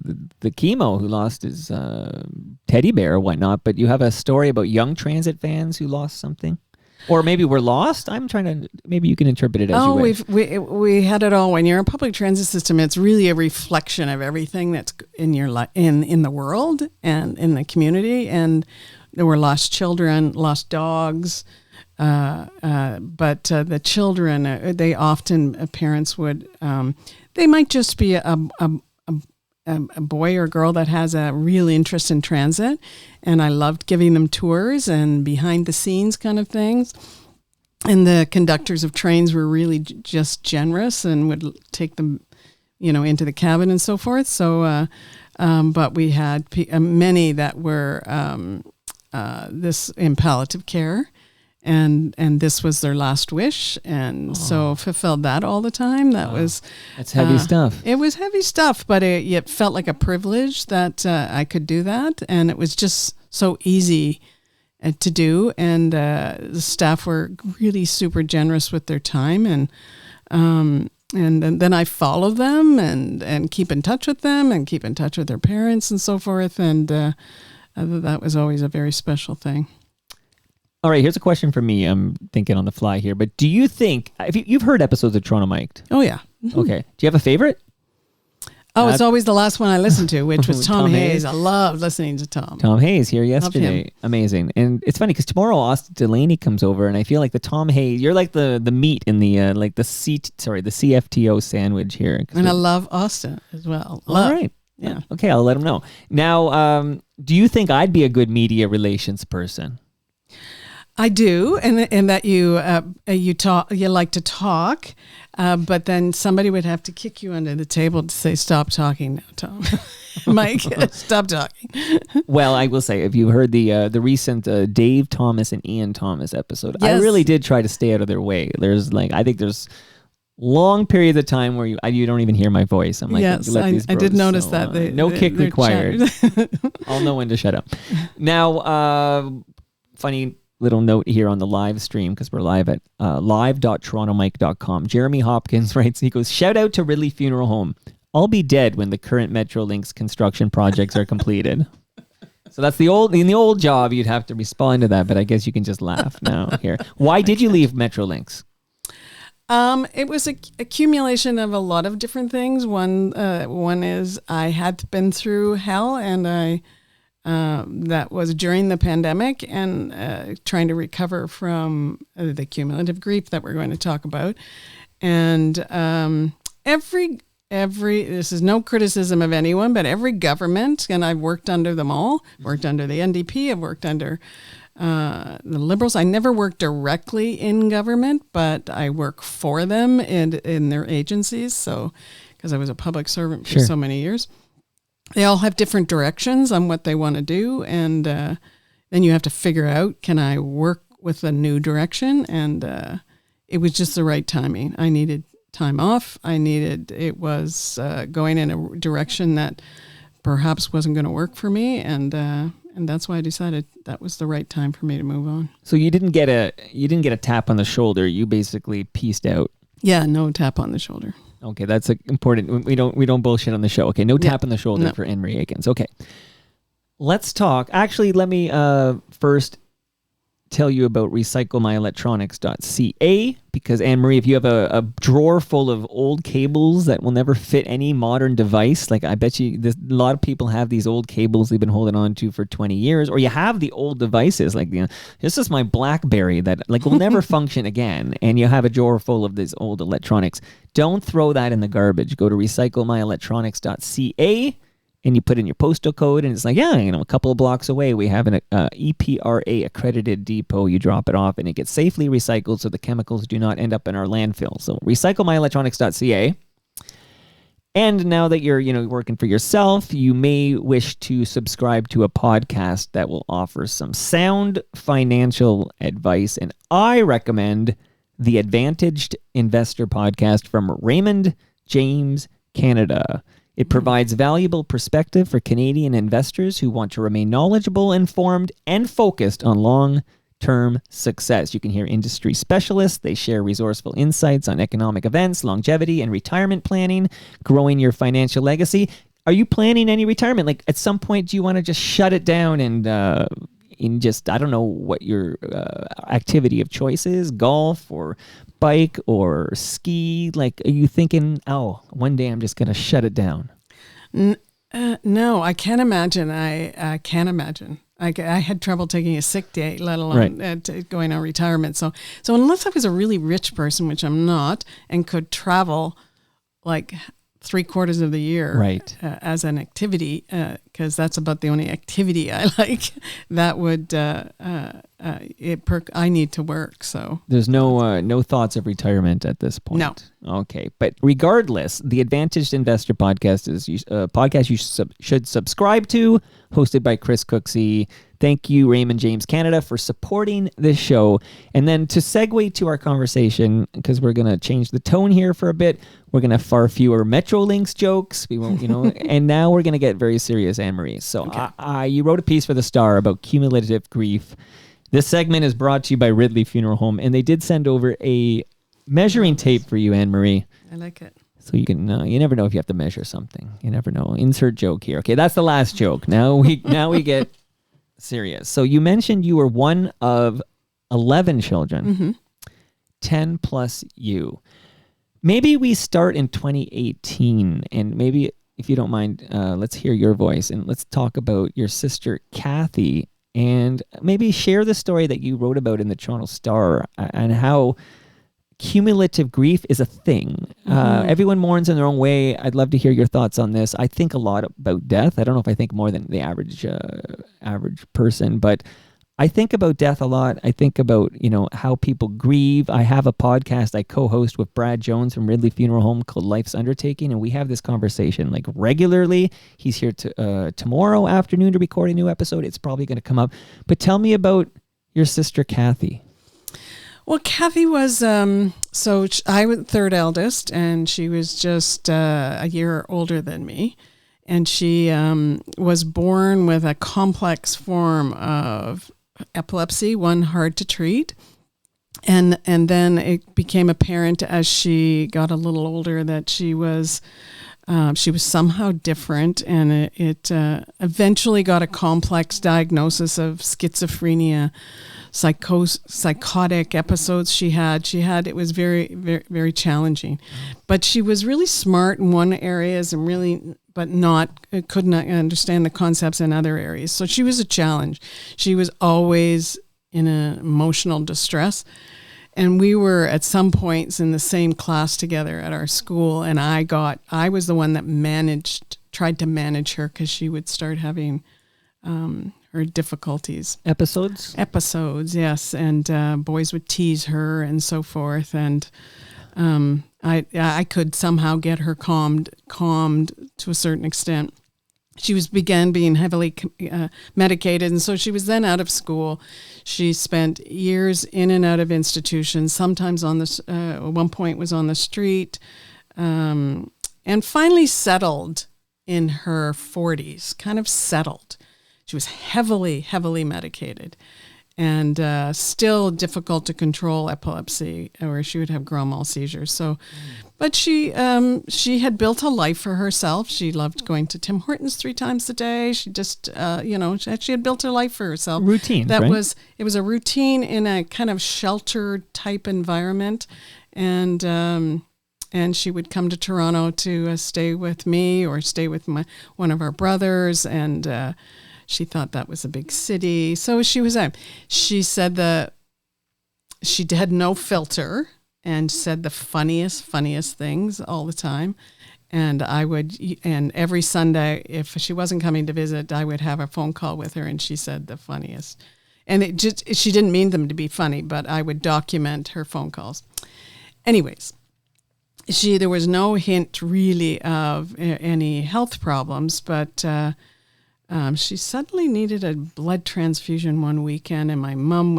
Speaker 1: chemo who lost his teddy bear or whatnot, but you have a story about young transit fans who lost something? Or maybe we're lost. I'm trying to. Maybe you can interpret it as you wish.
Speaker 3: We had it all. When you're in a public transit system, it's really a reflection of everything that's in your in the world and in the community. And there were lost children, lost dogs, but the children. They often parents would. They might just be a boy or girl that has a real interest in transit, and I loved giving them tours and behind the scenes kind of things. And the conductors of trains were really just generous and would take them, into the cabin and so forth. So, but we had many that were this in palliative care. And this was their last wish, and so fulfilled that all the time. That's
Speaker 1: heavy stuff.
Speaker 3: It was heavy stuff, but it felt like a privilege that I could do that, and it was just so easy to do. And the staff were really super generous with their time, and then I follow them and keep in touch with them and keep in touch with their parents and so forth. And that was always a very special thing.
Speaker 1: All right, here's a question for me. I'm thinking on the fly here, but do you think, if you've heard episodes of Toronto Mic'd?
Speaker 3: Oh, yeah.
Speaker 1: Okay. Do you have a favorite?
Speaker 3: Oh, it's always the last one I listened to, which was Tom Hayes. I love listening to Tom.
Speaker 1: Tom Hayes here yesterday. Amazing. And it's funny because tomorrow Austin Delaney comes over, and I feel like the Tom Hayes, you're like the meat in the the CFTO sandwich here.
Speaker 3: And I love Austin as well.
Speaker 1: All right.
Speaker 3: Yeah.
Speaker 1: Okay, I'll let him know. Now, do you think I'd be a good media relations person?
Speaker 3: I do, and that you like to talk, but then somebody would have to kick you under the table to say, "Stop talking now, Tom." Mike, stop talking.
Speaker 1: Well, I will say, if you heard the recent Dave Thomas and Ian Thomas episode, yes. I really did try to stay out of their way. I think there's long periods of time where you don't even hear my voice. I'm like,
Speaker 3: yes, I did notice that.
Speaker 1: No kick required. I'll know when to shut up. Now, funny little note here on the live stream, because we're live at live.torontomic.com. Jeremy Hopkins writes, he goes, shout out to Ridley Funeral Home. I'll be dead when the current Metrolinx construction projects are completed. So that's in the old job, you'd have to respond to that, but I guess you can just laugh now here. Why did you leave Metrolinx?
Speaker 3: It was an accumulation of a lot of different things. One is I had been through hell, and that was during the pandemic, and trying to recover from the cumulative grief that we're going to talk about. And every this is no criticism of anyone, but every government, and I've worked under them all, worked under the NDP, I've worked under the Liberals. I never worked directly in government, but I work for them in their agencies. So, because I was a public servant for so many years. They all have different directions on what they want to do, and then you have to figure out, can I work with a new direction? And it was just the right timing. I needed time off. It was going in a direction that perhaps wasn't going to work for me, and that's why I decided that was the right time for me to move on.
Speaker 1: So you didn't get a tap on the shoulder. You basically pieced out.
Speaker 3: Yeah, no tap on the shoulder. Okay,
Speaker 1: that's important. We don't bullshit on the show. Okay, no tap on the shoulder for Henry Aikins. Okay, let's talk. Actually, let me first tell you about recyclemyelectronics.ca, because Anne-Marie, if you have a drawer full of old cables that will never fit any modern device, like I bet you a lot of people have these old cables they've been holding on to for 20 years, or you have the old devices, like, this is my BlackBerry that like will never function again, and you have a drawer full of these old electronics. Don't throw that in the garbage. Go to recyclemyelectronics.ca, and you put in your postal code, and it's like, a couple of blocks away, we have an EPRA accredited depot. You drop it off, and it gets safely recycled so the chemicals do not end up in our landfill. So recyclemyelectronics.ca. And now that you're working for yourself, you may wish to subscribe to a podcast that will offer some sound financial advice. And I recommend the Advantaged Investor podcast from Raymond James Canada. It provides valuable perspective for Canadian investors who want to remain knowledgeable, informed, and focused on long-term success. You can hear industry specialists. They share resourceful insights on economic events, longevity, and retirement planning, growing your financial legacy. Are you planning any retirement? Like, at some point, do you want to just shut it down and in just, I don't know what your activity of choice is, golf or bike or ski? Like, are you thinking, one day I'm just going to shut it down?
Speaker 3: No, I can't imagine. I can't imagine. I had trouble taking a sick day, let alone going on retirement. So unless I was a really rich person, which I'm not, and could travel like 3/4 of the year as an activity, because that's about the only activity I like, that would I need to work. So
Speaker 1: there's no thoughts of retirement at this point.
Speaker 3: No.
Speaker 1: Okay, but regardless, the Advantaged Investor podcast is a podcast you should subscribe to, hosted by Chris Cooksey. Thank you, Raymond James Canada, for supporting this show. And then to segue to our conversation, because we're going to change the tone here for a bit, we're going to have far fewer Metrolinx jokes. We won't, and now we're going to get very serious, Anne-Marie. So you wrote a piece for The Star about cumulative grief. This segment is brought to you by Ridley Funeral Home, and they did send over a measuring tape for you, Anne-Marie.
Speaker 3: I like it.
Speaker 1: So you can, you never know if you have to measure something. You never know. Insert joke here. Okay, that's the last joke. Now we get serious. So you mentioned you were one of 11 children, 10 plus you. Maybe we start in 2018, and maybe, if you don't mind, let's hear your voice, and let's talk about your sister, Kathy, and maybe share the story that you wrote about in the Toronto Star and how cumulative grief is a thing. Everyone mourns in their own way. I'd love to hear your thoughts on this. I think a lot about death. I don't know if I think more than the average person, but I think about death a lot. I think about, how people grieve. I have a podcast I co-host with Brad Jones from Ridley Funeral Home called Life's Undertaking, and we have this conversation like regularly. He's here tomorrow afternoon to record a new episode. It's probably going to come up. But tell me about your sister, Kathy.
Speaker 3: Well, Kathy was, I was third eldest, and she was just a year older than me. And she was born with a complex form of epilepsy, one hard to treat. And then it became apparent as she got a little older that she was somehow different, and it eventually got a complex diagnosis of schizophrenia, psychotic episodes she had. It was very, very, very challenging. But she was really smart in one areas and could not understand the concepts in other areas. So she was a challenge. She was always in an emotional distress. And we were at some points in the same class together at our school, and I was the one that tried to manage her because she would start having her difficulties.
Speaker 1: Episodes,
Speaker 3: yes. And boys would tease her and so forth. And I could somehow get her calmed to a certain extent. She began being heavily medicated, and so she was then out of school. She spent years in and out of institutions, sometimes at one point was on the street, and finally settled in her 40s, kind of settled. She was heavily, heavily medicated. still difficult to control epilepsy, or she would have grand mal seizures. So, but she had built a life for herself. She loved going to Tim Hortons 3 times a day. She just, she had built a life for herself.
Speaker 1: Routine,
Speaker 3: That
Speaker 1: right?
Speaker 3: It was a routine in a kind of sheltered type environment. And she would come to Toronto to stay with me or stay with one of our brothers. And she thought that was a big city. So she said she had no filter and said the funniest things all the time. And and every Sunday, if she wasn't coming to visit, I would have a phone call with her, and she said the funniest. And she didn't mean them to be funny, but I would document her phone calls. Anyways, there was no hint really of any health problems, but she suddenly needed a blood transfusion one weekend, and my mom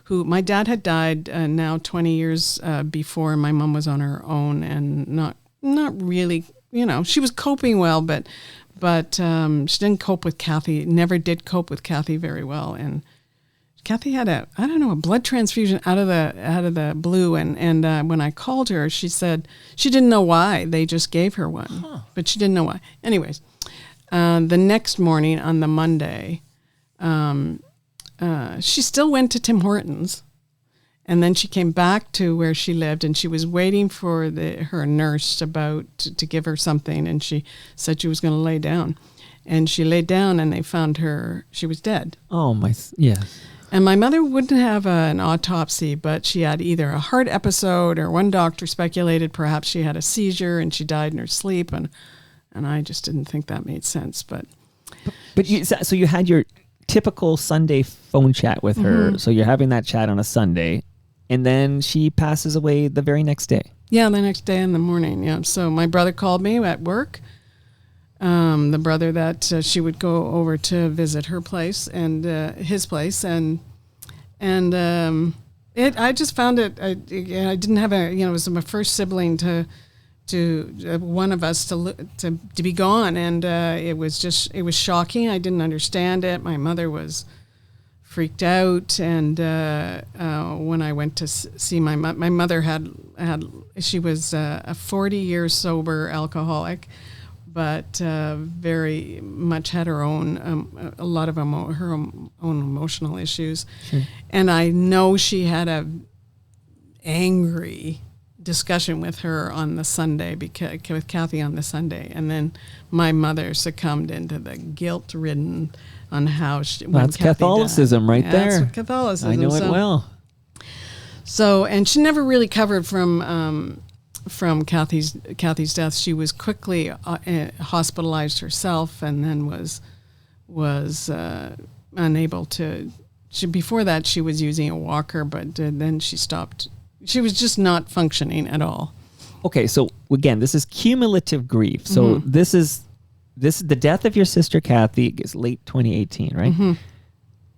Speaker 3: my dad had died now 20 years before. My mom was on her own and not really, she was coping well, but she didn't cope with Kathy, never did cope with Kathy very well. And Kathy had a blood transfusion out of the blue. And when I called her, she said she didn't know why. They just gave her one, but she didn't know why. Anyways, the next morning on the Monday, she still went to Tim Hortons, and then she came back to where she lived, and she was waiting for her nurse to give her something, and she said she was going to lay down, and she laid down, and they found she was dead.
Speaker 1: Oh my, yes.
Speaker 3: And my mother wouldn't have an autopsy, but she had either a heart episode, or one doctor speculated perhaps she had a seizure and she died in her sleep, and I just didn't think that made sense. But
Speaker 1: so you had your typical Sunday phone chat with her.
Speaker 3: Mm-hmm.
Speaker 1: So you're having that chat on a Sunday, and then she passes away the very next day.
Speaker 3: Yeah, the next day in the morning. Yeah. So my brother called me at work. The brother that she would go over to visit her place and his place, and I just found it. I didn't have it was my first sibling to one of us to be gone, and it was shocking. I didn't understand it. My mother was freaked out, and when I went to see my mother she was a 40-year sober alcoholic, but very much had her own a lot of her own emotional issues.
Speaker 1: Sure.
Speaker 3: And I know she had a angry discussion with her on the Sunday, with Kathy on the Sunday, and then my mother succumbed into the guilt-ridden on how
Speaker 1: That's Catholicism right there.
Speaker 3: That's what Catholicism.
Speaker 1: I know it well.
Speaker 3: So, and she never really recovered from Kathy's death. She was quickly hospitalized herself, and then was unable to. Before that, she was using a walker, but then she stopped. She was just not functioning at all.
Speaker 1: Okay, so again, this is cumulative grief. So this is the death of your sister Kathy is late 2018, right?
Speaker 3: Mm-hmm.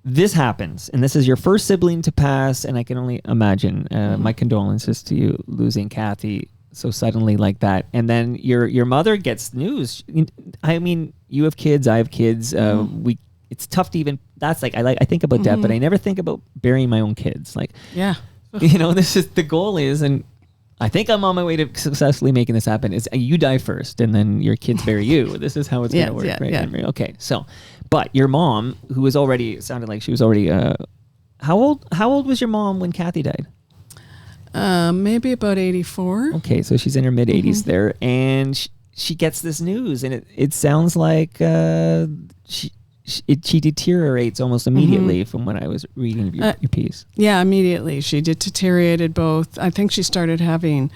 Speaker 1: This happens, and this is your first sibling to pass, and I can only imagine. My condolences to you losing Kathy so suddenly like that. And then your mother gets news. I mean, you have kids, I have kids. It's tough to even. That's like I think about death, but I never think about burying my own kids. Like,
Speaker 3: yeah.
Speaker 1: This is the goal is, and I think I'm on my way to successfully making this happen, is you die first and then your kids bury you. This is how it's going to work, right? Yeah. Okay. So, but your mom, who was already, sounded like she was already, how old was your mom when Kathy died?
Speaker 3: Maybe about 84.
Speaker 1: Okay. So she's in her mid 80s there, and she gets this news, and it sounds like, she deteriorates almost immediately from what I was reading your piece.
Speaker 3: Yeah, immediately. She deteriorated both. I think she started having,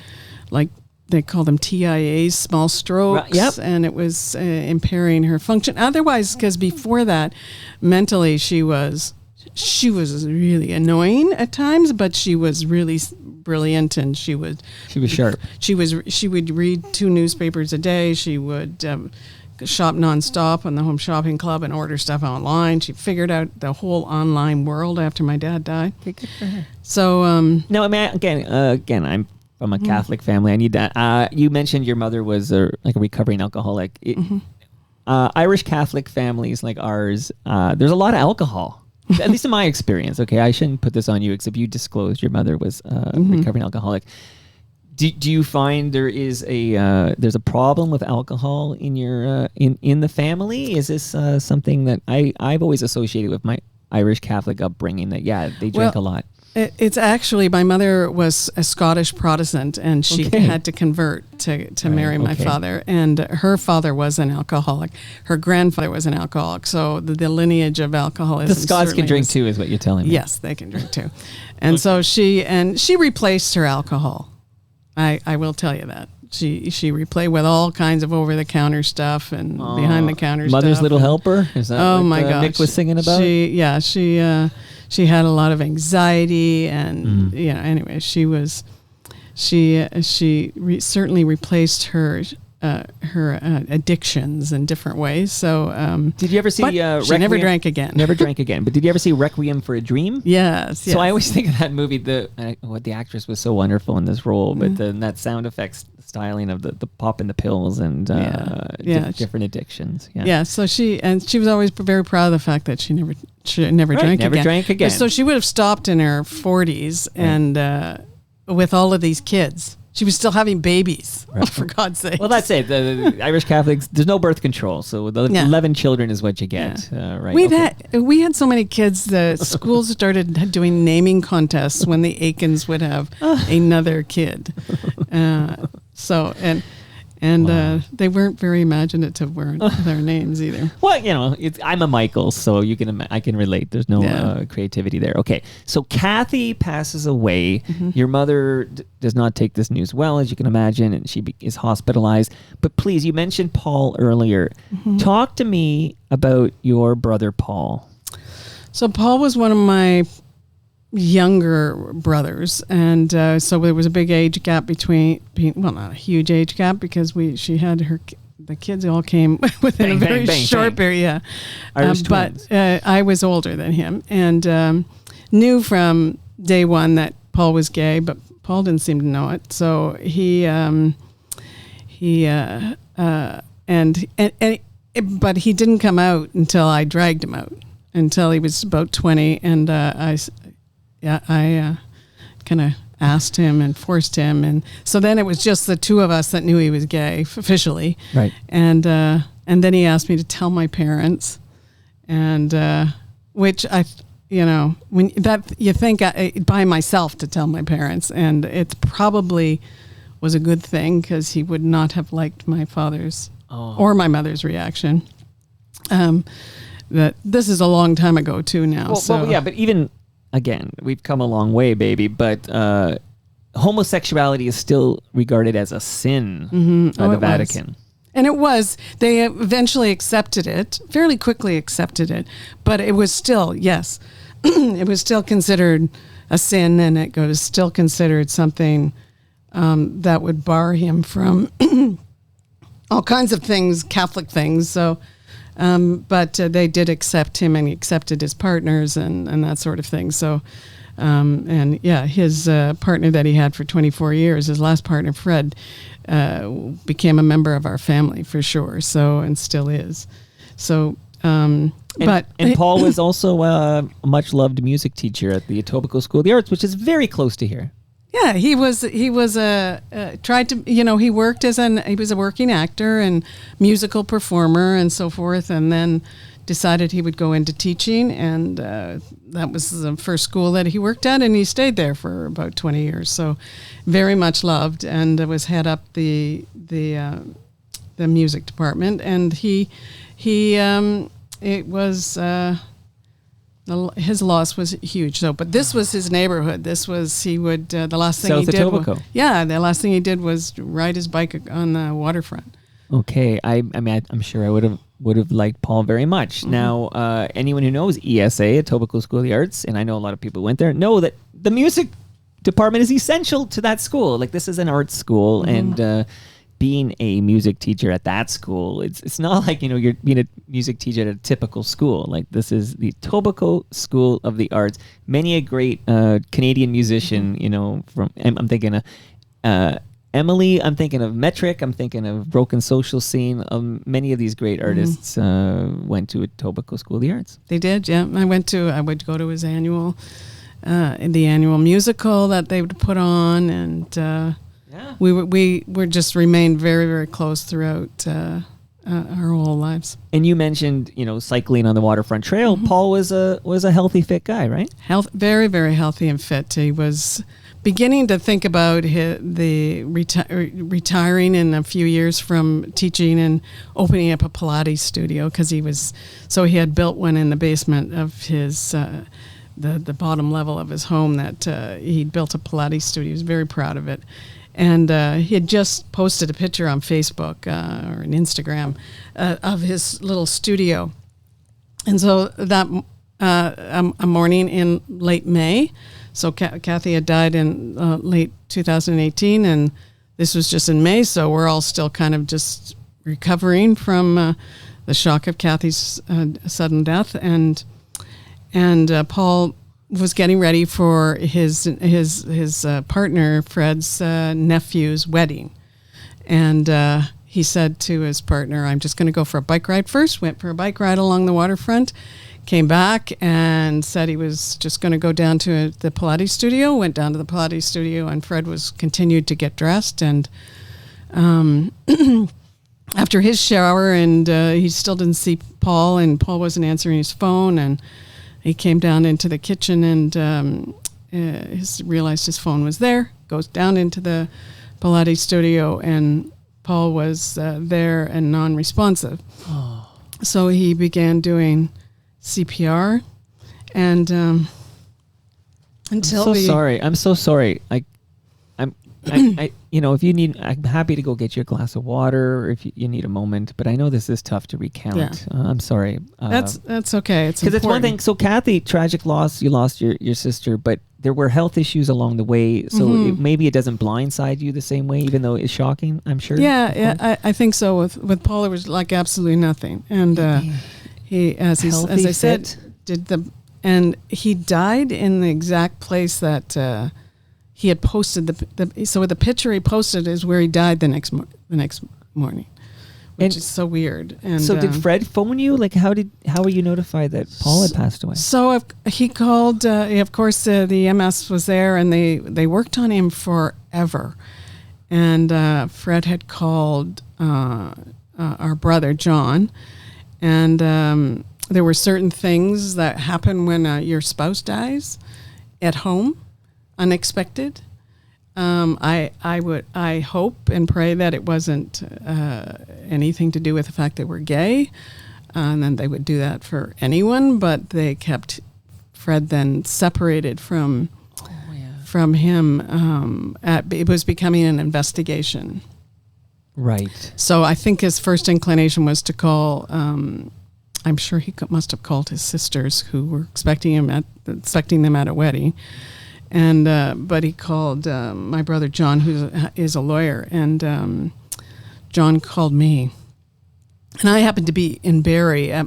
Speaker 3: like, they call them TIAs, small strokes,
Speaker 1: right, yep.
Speaker 3: And it was impairing her function. Otherwise, because before that, mentally she was really annoying at times, but she was really brilliant, and she was
Speaker 1: sharp.
Speaker 3: She would read 2 newspapers a day. She would shop nonstop on the Home Shopping Club and order stuff online. She figured out the whole online world after my dad died.
Speaker 1: Okay, good for her.
Speaker 3: So
Speaker 1: no, I mean, again, I'm from a Catholic family. I need that. You mentioned your mother was a recovering alcoholic. Irish Catholic families like ours, there's a lot of alcohol. at least in my experience, okay, I shouldn't put this on you, except you disclosed your mother was a recovering alcoholic. Do you find there is there's a problem with alcohol in your in the family? Is this something that I've always associated with my Irish Catholic upbringing, that they drink a lot?
Speaker 3: It's actually, my mother was a Scottish Protestant, and she had to convert to marry my father. And her father was an alcoholic. Her grandfather was an alcoholic. So the lineage of alcoholism.
Speaker 1: The Scots can drink too, is what you're telling me.
Speaker 3: Yes, they can drink too. And so she replaced her alcohol. I will tell you that. She replaced with all kinds of over-the-counter stuff and behind-the-counter stuff.
Speaker 1: Mother's Little Helper? Is that what
Speaker 3: my gosh.
Speaker 1: Nick was singing about?
Speaker 3: She had a lot of anxiety, and anyway, she certainly replaced her addictions in different ways. So
Speaker 1: did you ever see
Speaker 3: she never drank again.
Speaker 1: Never drank again. But did you ever see Requiem for a Dream?
Speaker 3: Yes.
Speaker 1: So I always think of that movie. The actress was so wonderful in this role, but that sound effects styling of the popping the pills and different addictions. Yeah.
Speaker 3: So she was always very proud of the fact that she never drank again. So she would have stopped in her 40s and with all of these kids. She was still having babies, for God's sake.
Speaker 1: Well, that's it. The Irish Catholics, there's no birth control, so 11 children is what you get. Right?
Speaker 3: We had so many kids. The schools started doing naming contests when the Aikins would have another kid. They weren't very imaginative with their names either.
Speaker 1: Well, I'm a Michael, so I can relate. There's no creativity there. Okay, so Kathy passes away. Mm-hmm. Your mother does not take this news well, as you can imagine, and she is hospitalized. But please, you mentioned Paul earlier. Mm-hmm. Talk to me about your brother Paul.
Speaker 3: So Paul was one of my younger brothers, and so there was a big age gap between not a huge age gap, because the kids all came within a very short period. But I was older than him, and knew from day one that Paul was gay, but Paul didn't seem to know it. So but he didn't come out until I dragged him out, until he was about 20, and I kind of asked him and forced him, and so then it was just the two of us that knew he was gay officially.
Speaker 1: Right.
Speaker 3: And then he asked me to tell my parents, and which when that you think by myself to tell my parents, and it probably was a good thing, because he would not have liked my father's or my mother's reaction. That this is a long time ago too now.
Speaker 1: But even. Again, we've come a long way, baby, but homosexuality is still regarded as a sin by the Vatican.
Speaker 3: And it was. They eventually accepted it, fairly quickly accepted it, but it was still, yes, it was still considered a sin, and it was still considered something that would bar him from all kinds of things, Catholic things. So... but they did accept him, and he accepted his partners and that sort of thing. So, his partner that he had for 24 years, his last partner, Fred, became a member of our family for sure. So, and still is. So, and
Speaker 1: Paul was also a much loved music teacher at the Etobicoke School of the Arts, which is very close to here.
Speaker 3: Yeah, he was tried to, he worked he was a working actor and musical performer and so forth, and then decided he would go into teaching, and that was the first school that he worked at, and he stayed there for about 20 years. So very much loved, and was head up the music department, and his loss was huge. So, but this was his neighborhood. This was the last thing
Speaker 1: South
Speaker 3: he did.
Speaker 1: Etobicoke.
Speaker 3: The last thing he did was ride his bike on the waterfront.
Speaker 1: Okay, I'm sure I would have liked Paul very much. Mm-hmm. Now, anyone who knows ESA, Etobicoke School of the Arts, and I know a lot of people went there, know that the music department is essential to that school. Like, this is an arts school, and being a music teacher at that school, it's not like, you're being a music teacher at a typical school. Like, this is the Etobicoke School of the Arts. Many a great Canadian musician, I'm thinking Emily, I'm thinking of Metric, I'm thinking of Broken Social Scene. Many of these great artists went to Etobicoke School of the Arts.
Speaker 3: They did, yeah. I would go to his annual musical that they would put on, and we were just remained very, very close throughout our whole lives.
Speaker 1: And you mentioned, cycling on the waterfront trail. Paul was a healthy, fit guy, right?
Speaker 3: Very, very healthy and fit. He was beginning to think about retiring in a few years from teaching and opening up a Pilates studio, because he had built one in the basement of his the bottom level of his home, that he'd built a Pilates studio. He was very proud of it. And he had just posted a picture on Facebook or an Instagram of his little studio. And so that a morning in late May, so Kathy had died in late 2018, and this was just in May, so we're all still kind of just recovering from the shock of Kathy's sudden death. And Paul was getting ready for his partner Fred's nephew's wedding, and he said to his partner, "I'm just going to go for a bike ride first." Went for a bike ride along the waterfront, came back and said he was just going to go down to the Pilates studio. Went down to the Pilates studio, and Fred continued to get dressed, and after his shower, and he still didn't see Paul, and Paul wasn't answering his phone, and he came down into the kitchen and realized his phone was there, goes down into the Pilates studio, and Paul was there and non-responsive. Oh. So he began doing CPR, and until
Speaker 1: I'm so sorry. If you need, I'm happy to go get you a glass of water, or if you need a moment, but I know this is tough to recount. Yeah. I'm sorry.
Speaker 3: That's okay. It's
Speaker 1: because it's one thing. So Kathy, tragic loss. You lost your sister, but there were health issues along the way. So maybe it doesn't blindside you the same way, even though it's shocking. I'm sure.
Speaker 3: Yeah. I think so. With Paul, it was like absolutely nothing, and he, as I said, and he died in the exact place that. He had posted so the picture he posted is where he died the next morning, which is so weird. And
Speaker 1: so did Fred phone you? Like, how were you notified that Paul had passed away?
Speaker 3: So he called. Of course, the MS was there, and they worked on him forever. And Fred had called our brother John, and there were certain things that happen when your spouse dies at home. Unexpected. I hope and pray that it wasn't anything to do with the fact that we're gay, and then they would do that for anyone. But they kept Fred then separated from him. It was becoming an investigation.
Speaker 1: Right.
Speaker 3: So I think his first inclination was to call. I'm sure he must have called his sisters, who were expecting them at a wedding. And but he called my brother John, who is a lawyer, and John called me. And I happened to be in Barrie at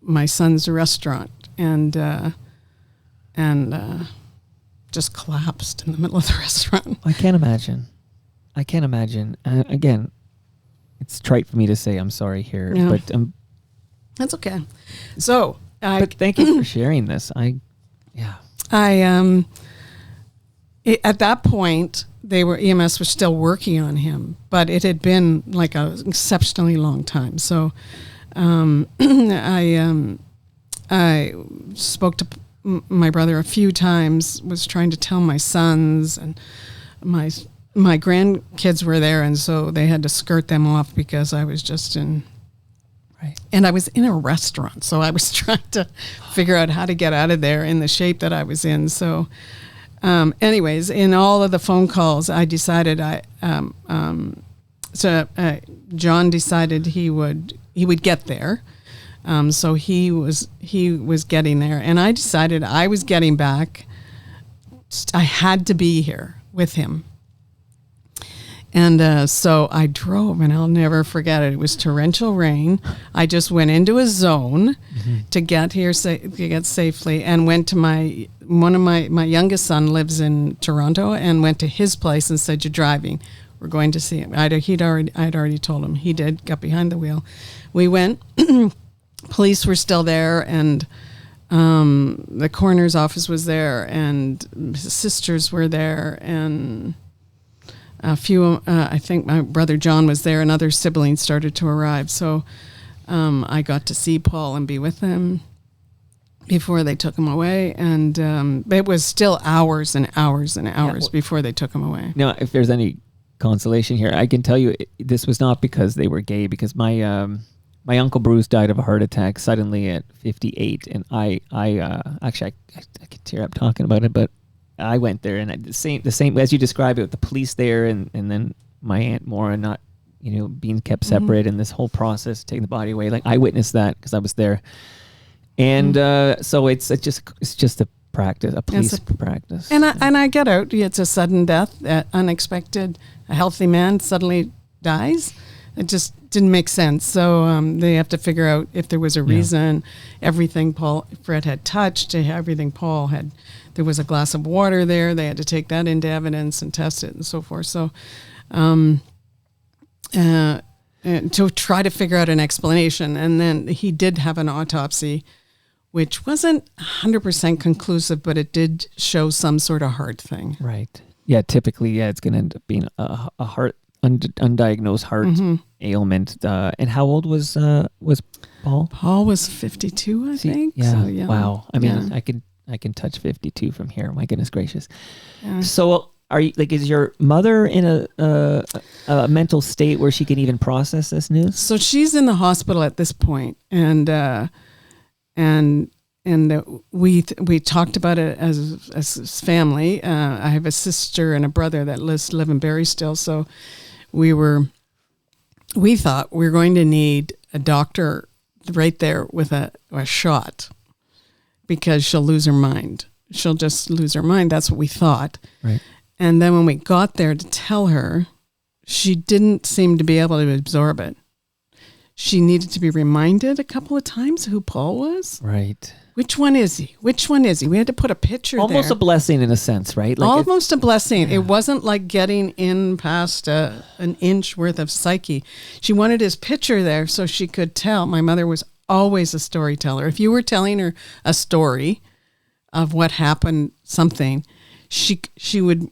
Speaker 3: my son's restaurant, and just collapsed in the middle of the restaurant.
Speaker 1: I can't imagine. Again, it's trite for me to say I'm sorry here, but
Speaker 3: that's okay. So,
Speaker 1: but thank you for sharing this.
Speaker 3: At that point, EMS was still working on him, but it had been like an exceptionally long time. So, I spoke to my brother a few times, was trying to tell my sons, and my grandkids were there, and so they had to skirt them off because I was just in. Right. And I was in a restaurant, so I was trying to figure out how to get out of there in the shape that I was in. So. Anyways, in all of the phone calls, I decided John decided he would get there. So he was getting there, and I decided I was getting back. I had to be here with him. And so I drove, and I'll never forget it. It was torrential rain. I just went into a zone to get here, to get safely, and went to my youngest son lives in Toronto, and went to his place and said, "You're driving. We're going to see him. I'd already told him. He got behind the wheel. We went. Police were still there, and the coroner's office was there, and his sisters were there, and a few, I think my brother John was there, and other siblings started to arrive. So I got to see Paul and be with him before they took him away. And it was still hours and hours and hours before they took him away.
Speaker 1: Now, if there's any consolation here, I can tell you this was not because they were gay, because my Uncle Bruce died of a heart attack suddenly at 58. And I actually, I could tear up talking about it, but I went there, and the same as you described it, with the police there, and then my Aunt Maura not, being kept separate, and this whole process taking the body away. Like, I witnessed that because I was there, and so it's just a practice, a police practice.
Speaker 3: And I get out. It's a sudden death, unexpected. A healthy man suddenly dies. It just didn't make sense. So they have to figure out if there was a reason. Everything Fred had touched, everything Paul had. There was a glass of water there. They had to take that into evidence and test it and so forth. So and to try to figure out an explanation. And then he did have an autopsy, which wasn't 100% conclusive, but it did show some sort of heart thing.
Speaker 1: Right. Yeah, typically, it's going to end up being a heart, undiagnosed heart ailment. And how old was Paul?
Speaker 3: Paul was 52, I think.
Speaker 1: Yeah.
Speaker 3: So, yeah.
Speaker 1: Wow. I mean, I can touch 52 from here. My goodness gracious. Yeah. So are you, is your mother in a mental state where she can even process this news?
Speaker 3: So she's in the hospital at this point, and we talked about it as family. I have a sister and a brother that live in Barrie still, so we thought we were going to need a doctor right there with a shot, because she'll lose her mind. She'll just lose her mind. That's what we thought.
Speaker 1: Right.
Speaker 3: And then when we got there to tell her, she didn't seem to be able to absorb it. She needed to be reminded a couple of times who Paul was.
Speaker 1: Right.
Speaker 3: Which one is he? Which one is he? We had to put a picture
Speaker 1: Almost
Speaker 3: there.
Speaker 1: a blessing in a sense, right?
Speaker 3: Almost a blessing. Yeah. It wasn't like getting in past an inch worth of psyche. She wanted his picture there so she could tell. My mother was always a storyteller. If you were telling her a story of what happened, something, she would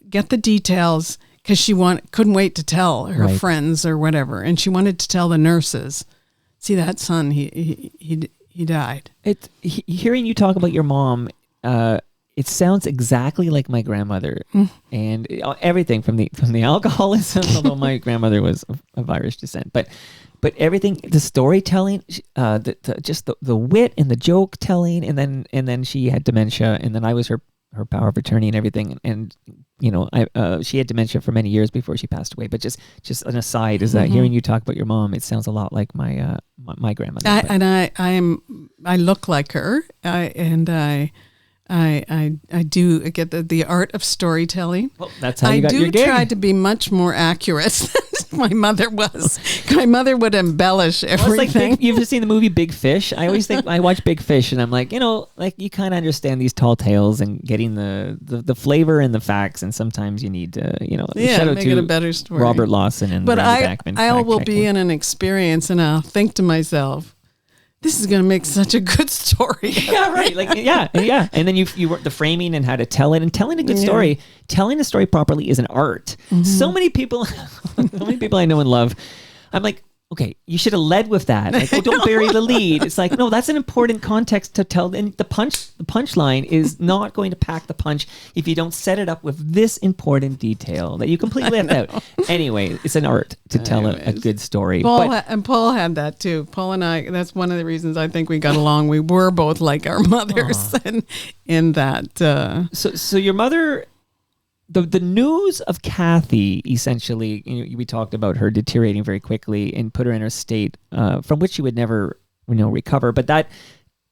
Speaker 3: get the details, because she couldn't wait to tell her friends or whatever, and she wanted to tell the nurses. See that son? He died.
Speaker 1: Hearing you talk about your mom, it sounds exactly like my grandmother, and everything from the alcoholism. Although my grandmother was of Irish descent, but everything, the storytelling, just the wit and the joke telling, and then she had dementia, and then I was her power of attorney and everything, and she had dementia for many years before she passed away. But just an aside is that hearing you talk about your mom, it sounds a lot like my my grandmother.
Speaker 3: I look like her, and I do get the art of storytelling.
Speaker 1: Well, that's how you got your gig.
Speaker 3: I do try to be much more accurate than my mother was. My mother would embellish everything.
Speaker 1: You've just seen the movie Big Fish. I always think I watch Big Fish, and I'm like, you kind of understand these tall tales and getting the flavor and the facts, and sometimes you need to,
Speaker 3: make it a better story.
Speaker 1: Robert Lawson and Randy Bachman.
Speaker 3: I will be in an experience, and I'll think to myself, this is going to make such a good story.
Speaker 1: Yeah, right. Yeah. And then you work the framing and how to tell it, and telling a good story. Telling a story properly is an art. So many people I know and love. I'm like, okay, you should have led with that. Like, don't bury the lead. It's like, no, that's an important context to tell. And the punchline is not going to pack the punch if you don't set it up with this important detail that you completely left out. Anyway, it's an art to tell a good story.
Speaker 3: Paul had that too. Paul and I, that's one of the reasons I think we got along. We were both like our mothers in that.
Speaker 1: So your mother... The news of Kathy, essentially, we talked about her deteriorating very quickly and put her in a state from which she would never, recover. But that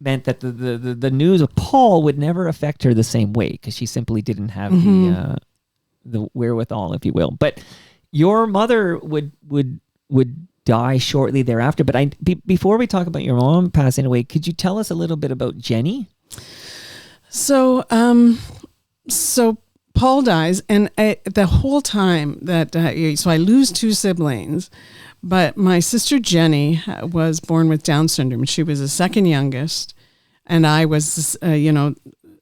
Speaker 1: meant that the news of Paul would never affect her the same way, because she simply didn't have the wherewithal, if you will. But your mother would die shortly thereafter. But before we talk about your mom passing away, could you tell us a little bit about Jenny?
Speaker 3: So Paul dies, and the whole time that so I lose 2 siblings, but my sister Jenny was born with Down syndrome. She was the second youngest, and I was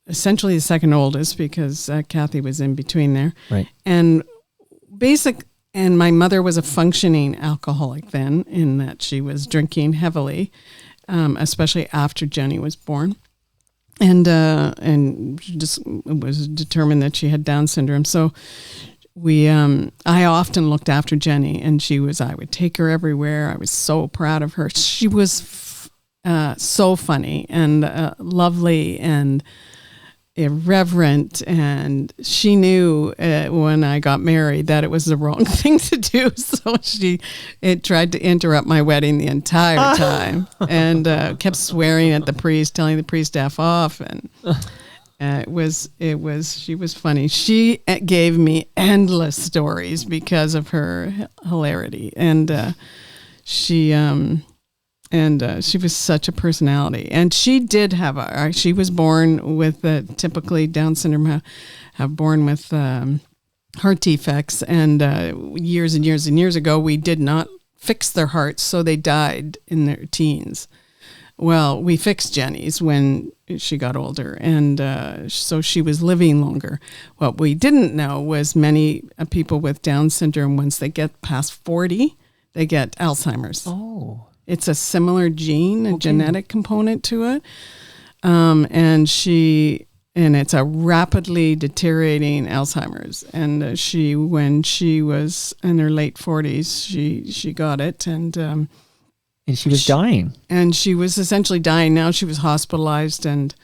Speaker 3: essentially the second oldest because Kathy was in between there.
Speaker 1: Right.
Speaker 3: And and my mother was a functioning alcoholic then, in that she was drinking heavily, especially after Jenny was born. And she just was determined that she had Down syndrome. So I often looked after Jenny, and I would take her everywhere. I was so proud of her. She was so funny and lovely and irreverent, and she knew when I got married that it was the wrong thing to do. So it tried to interrupt my wedding the entire time, and kept swearing at the priest, telling the priest to F off, and she was funny. She gave me endless stories because of her hilarity, and she was such a personality. And she did she was born with typically Down syndrome, have born with heart defects. And years and years and years ago, we did not fix their hearts, so they died in their teens. Well, we fixed Jenny's when she got older, and so she was living longer. What we didn't know was many people with Down syndrome, once they get past 40, they get Alzheimer's.
Speaker 1: Oh.
Speaker 3: It's a similar gene, a genetic component to it. And it's a rapidly deteriorating Alzheimer's. And when she was in her late 40s, she got it. And
Speaker 1: she was dying.
Speaker 3: And she was essentially dying. Now she was hospitalized. And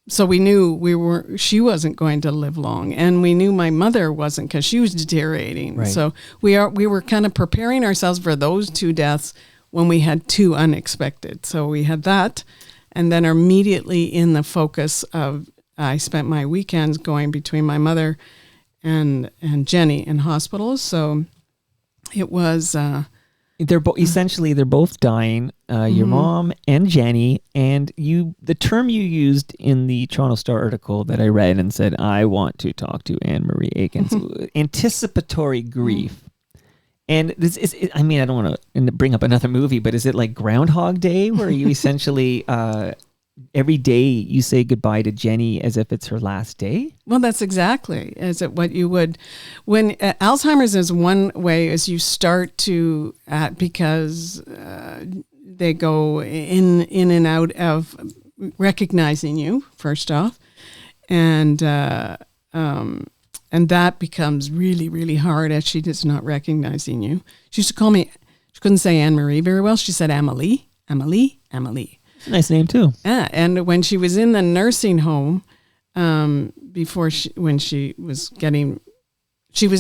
Speaker 3: so we knew she wasn't going to live long, and we knew my mother wasn't, because she was deteriorating.
Speaker 1: Right.
Speaker 3: So we were kind of preparing ourselves for those 2 deaths when we had 2 unexpected. So we had that, and then immediately in the focus of, I spent my weekends going between my mother and Jenny in hospitals. So it was.
Speaker 1: They're both dying. Your mom and Jenny, and the term you used in the Toronto Star article that I read and said, I want to talk to Anne-Marie Aikins, anticipatory grief. And this is, I mean, I don't want to bring up another movie, but is it like Groundhog Day, where you essentially every day you say goodbye to Jenny as if it's her last day?
Speaker 3: Well, that's exactly what you would. When Alzheimer's is one way, is you start to, because they go in and out of recognizing you, first off, and that becomes really, really hard as she is not recognizing you. She used to call me, she couldn't say Anne-Marie very well. She said Amelie.
Speaker 1: Nice name too.
Speaker 3: Yeah, and when she was in the nursing home, when she was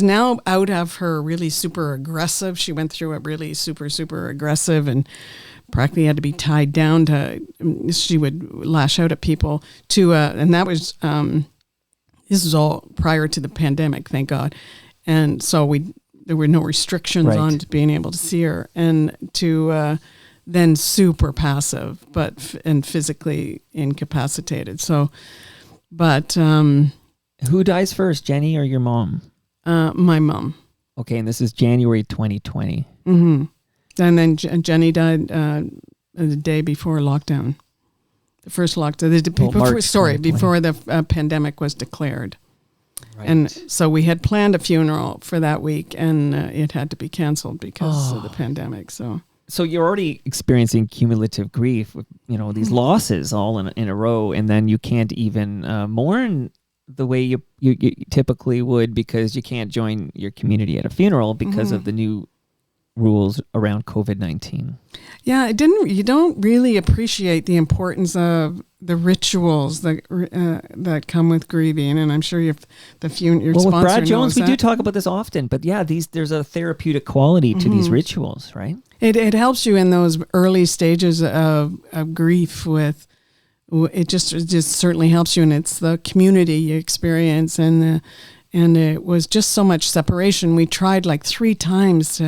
Speaker 3: now out of her really super aggressive. She went through a really super, super aggressive, and practically had to be tied down she would lash out at people and that was, this was all prior to the pandemic, thank God. And so there were no restrictions on being able to see her, and then super passive, and physically incapacitated. So, but
Speaker 1: who dies first, Jenny or your mom?
Speaker 3: My mom.
Speaker 1: Okay, and this is January 2020.
Speaker 3: Mm-hmm. And then Jenny died the day before lockdown, the first lockdown. Before the pandemic was declared. Right. And so we had planned a funeral for that week, and it had to be canceled because of the pandemic. So
Speaker 1: you're already experiencing cumulative grief with, these losses all in a row, and then you can't even mourn the way you typically would, because you can't join your community at a funeral because of the new rules around COVID-19. Yeah,
Speaker 3: you don't really appreciate the importance of the rituals that come with grieving, and I'm sure your sponsor
Speaker 1: with Brad Jones, we
Speaker 3: that.
Speaker 1: do talk about this often, but yeah, there's a therapeutic quality to these rituals, right?
Speaker 3: It helps you in those early stages of grief. It just certainly helps you, and it's the community you experience, and it was just so much separation. We tried like 3 times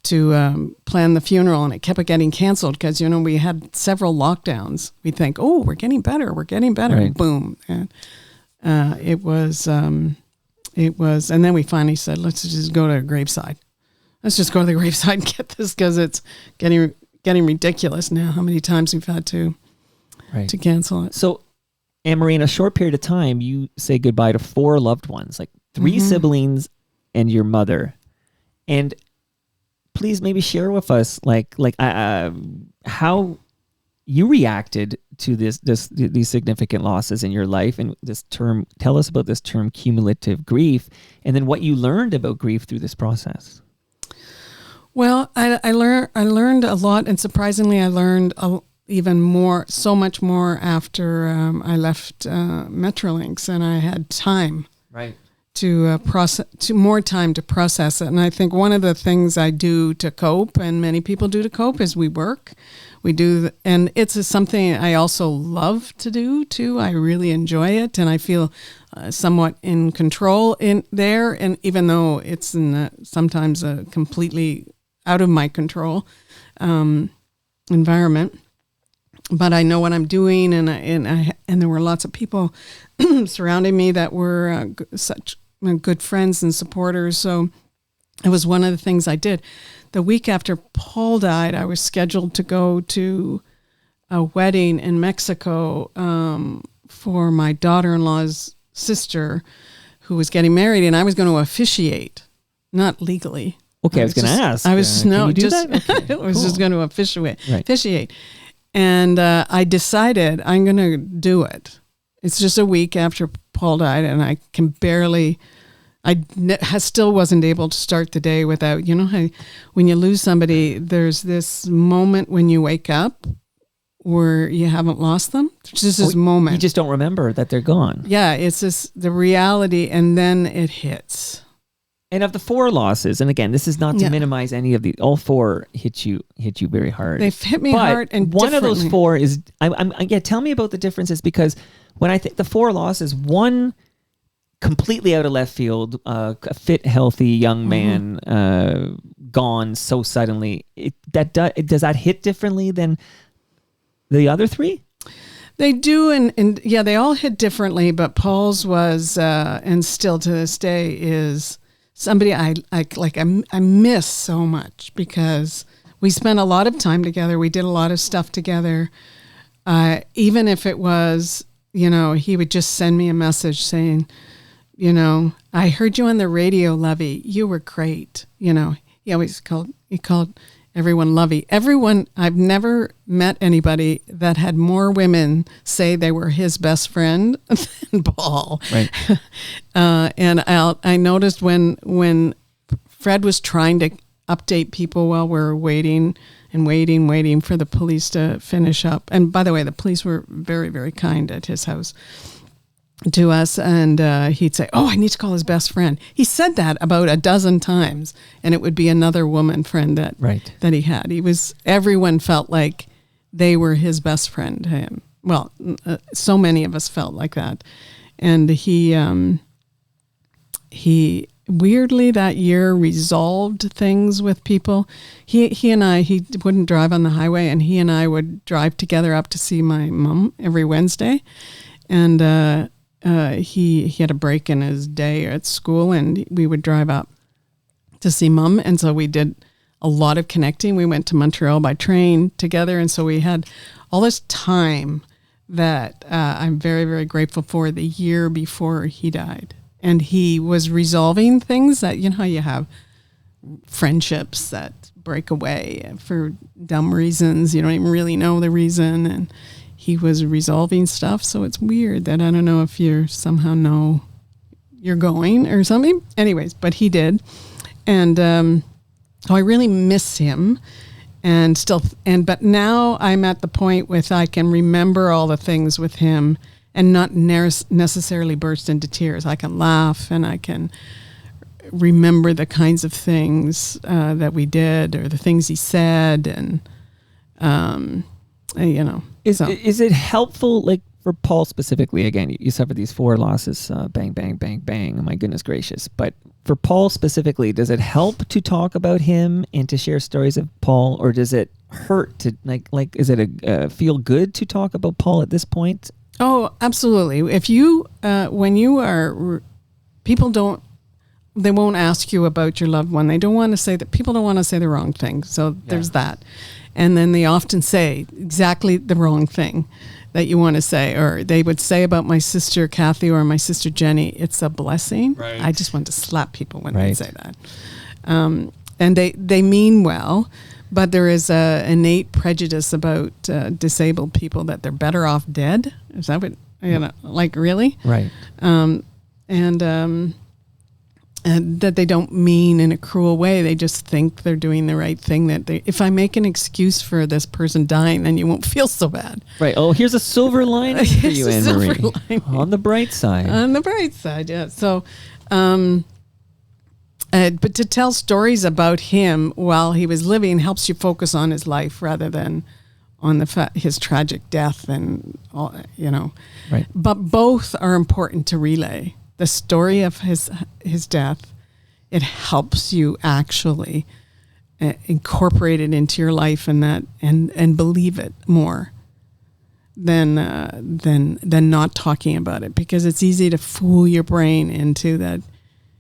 Speaker 3: to plan the funeral, and it kept getting canceled because we had several lockdowns. We think, we're getting better,
Speaker 1: right.
Speaker 3: Boom. And it was, and then we finally said, let's just go to a graveside. Let's just go to the graveside and get this, because it's getting ridiculous now how many times we've had to cancel it.
Speaker 1: So, Anne-Marie, in a short period of time, you say goodbye to 4 loved ones, like 3 siblings and your mother. And please maybe share with us how you reacted to these significant losses in your life, and this term. Tell us about this term, cumulative grief, and then what you learned about grief through this process.
Speaker 3: Well, I learned a lot, and surprisingly, I learned even more, so much more after I left Metrolinx, and I had time to more time to process it. And I think one of the things I do to cope, and many people do to cope, is we work. We do, and it's something I also love to do too. I really enjoy it, and I feel somewhat in control in there. And even though it's sometimes a completely out of my control environment, but I know what I'm doing, and there were lots of people surrounding me that were such good friends and supporters. So it was one of the things I did. The week after Paul died, I was scheduled to go to a wedding in Mexico for my daughter-in-law's sister, who was getting married, and I was going to officiate, not legally.
Speaker 1: Okay, I was going to ask.
Speaker 3: I was
Speaker 1: can you do
Speaker 3: just
Speaker 1: that? Okay,
Speaker 3: I was just going to officiate,
Speaker 1: Right.
Speaker 3: and I decided I'm going to do it. It's just a week after Paul died, and I can barely. I still wasn't able to start the day without, when you lose somebody, there's this moment when you wake up where you haven't lost them. It's just this moment.
Speaker 1: You just don't remember that they're gone.
Speaker 3: Yeah, it's the reality, and then it hits.
Speaker 1: And of the 4 losses, and again, this is not to minimize any of the, all 4 hit you very hard.
Speaker 3: They've hit me hard, and
Speaker 1: one of those
Speaker 3: differently.
Speaker 1: 4 is, tell me about the differences, because when I think the 4 losses, one completely out of left field, a fit, healthy young man gone so suddenly. Does that hit differently than the other 3?
Speaker 3: They do, and yeah, they all hit differently. But Paul's was, and still to this day is somebody I miss so much, because we spent a lot of time together. We did a lot of stuff together. Even if it was, he would just send me a message saying, I heard you on the radio, Lovey. You were great. He always called everyone Lovey. I've never met anybody that had more women say they were his best friend than Paul.
Speaker 1: Right.
Speaker 3: And I noticed when Fred was trying to update people while we were waiting for the police to finish up. And by the way, the police were very, very kind at his house to us, and he'd say, I need to call his best friend. He said that about a dozen times, and it would be another woman friend that he had. Everyone felt like they were his best friend to him. Well, so many of us felt like that. And he weirdly that year resolved things with people. He wouldn't drive on the highway, and he and I would drive together up to see my mom every Wednesday. And he had a break in his day at school, and we would drive up to see Mom. And so we did a lot of connecting. We went to Montreal by train together, and so we had all this time that I'm very, very grateful for the year before he died. And he was resolving things that, how you have friendships that break away for dumb reasons. You don't even really know the reason. And he was resolving stuff. So it's weird that I don't know if you somehow know you're going or something. Anyways, but he did. And I really miss him. But now I'm at the point with I can remember all the things with him and not necessarily burst into tears. I can laugh, and I can remember the kinds of things that we did or the things he said, and
Speaker 1: Is it helpful, like for Paul specifically? Again, you suffered these 4 losses, bang, bang, bang, bang. Oh my goodness gracious! But for Paul specifically, does it help to talk about him and to share stories of Paul, or does it hurt to like? Is it a feel good to talk about Paul at this point?
Speaker 3: Oh, absolutely. If you, when you are, people don't, they won't ask you about your loved one. They don't want to say that, people don't want to say the wrong thing. So there's that. And then they often say exactly the wrong thing that you want to say. Or they would say about my sister Kathy or my sister Jenny, it's a blessing.
Speaker 1: Right.
Speaker 3: I just want to slap people when they say that. And they mean well. But there is a innate prejudice about disabled people that they're better off dead. Is that what, like really?
Speaker 1: Right.
Speaker 3: And that they don't mean in a cruel way. They just think they're doing the right thing. That if I make an excuse for this person dying, then you won't feel so bad.
Speaker 1: Right. Oh, here's a silver lining for you,
Speaker 3: Here's a
Speaker 1: Anne-Marie.
Speaker 3: silver lining.
Speaker 1: On the bright side.
Speaker 3: On the bright side, yeah. So, but to tell stories about him while he was living helps you focus on his life rather than on his tragic death and all,
Speaker 1: Right.
Speaker 3: But both are important to relay. The story of his death, it helps you actually incorporate it into your life and believe it more than not talking about it, because it's easy to fool your brain into that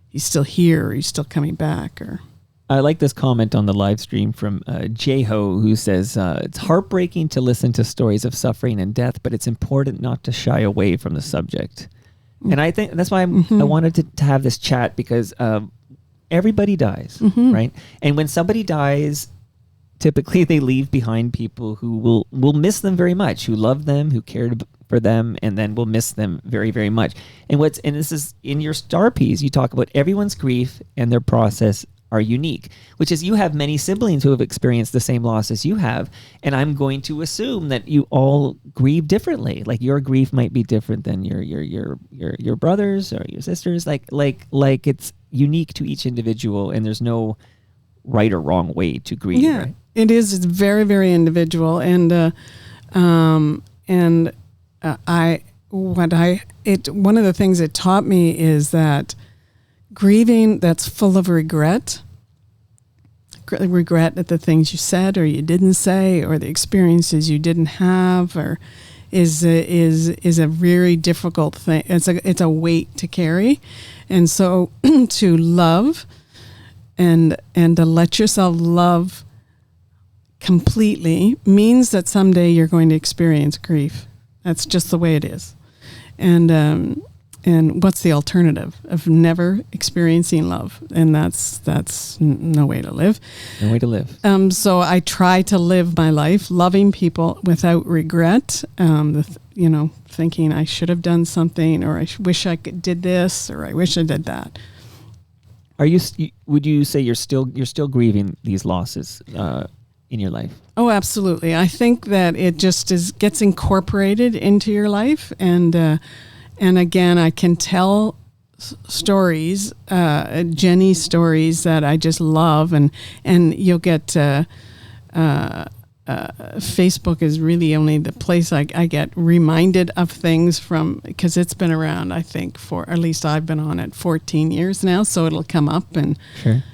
Speaker 3: he's still here or he's still coming back. Or
Speaker 1: I like this comment on the live stream from J-Ho, who says, it's heartbreaking to listen to stories of suffering and death, but it's important not to shy away from the subject. And I think that's why I wanted to have this chat, because everybody dies, right? And when somebody dies, typically they leave behind people who will miss them very much, who love them, who cared for them, and then will miss them very, very much. And this is in your star piece, you talk about everyone's grief and their process are unique, which is you have many siblings who have experienced the same loss as you have, and I'm going to assume that you all grieve differently. Like your grief might be different than your brothers or your sisters. Like it's unique to each individual, and there's no right or wrong way to grieve.
Speaker 3: yeah,
Speaker 1: right?
Speaker 3: it is. It's very, very individual, and one of the things it taught me is that grieving that's full of regret at the things you said or you didn't say, or the experiences you didn't have, or is a very difficult thing. It's a weight to carry, and so to love and to let yourself love completely means that someday you're going to experience grief. That's just the way it is, and what's the alternative of never experiencing love? And that's no way to live.
Speaker 1: No way to live.
Speaker 3: So I try to live my life loving people without regret. Thinking I should have done something, or I wish I did this, or I wish I did that.
Speaker 1: Would you say you're still grieving these losses in your life?
Speaker 3: Oh, absolutely. I think that it just gets incorporated into your life, and again, I can tell stories, Jenny stories that I just love, and you'll get Facebook is really only the place I get reminded of things from, because it's been around, I think, for at least I've been on it 14 years now, so it'll come up, and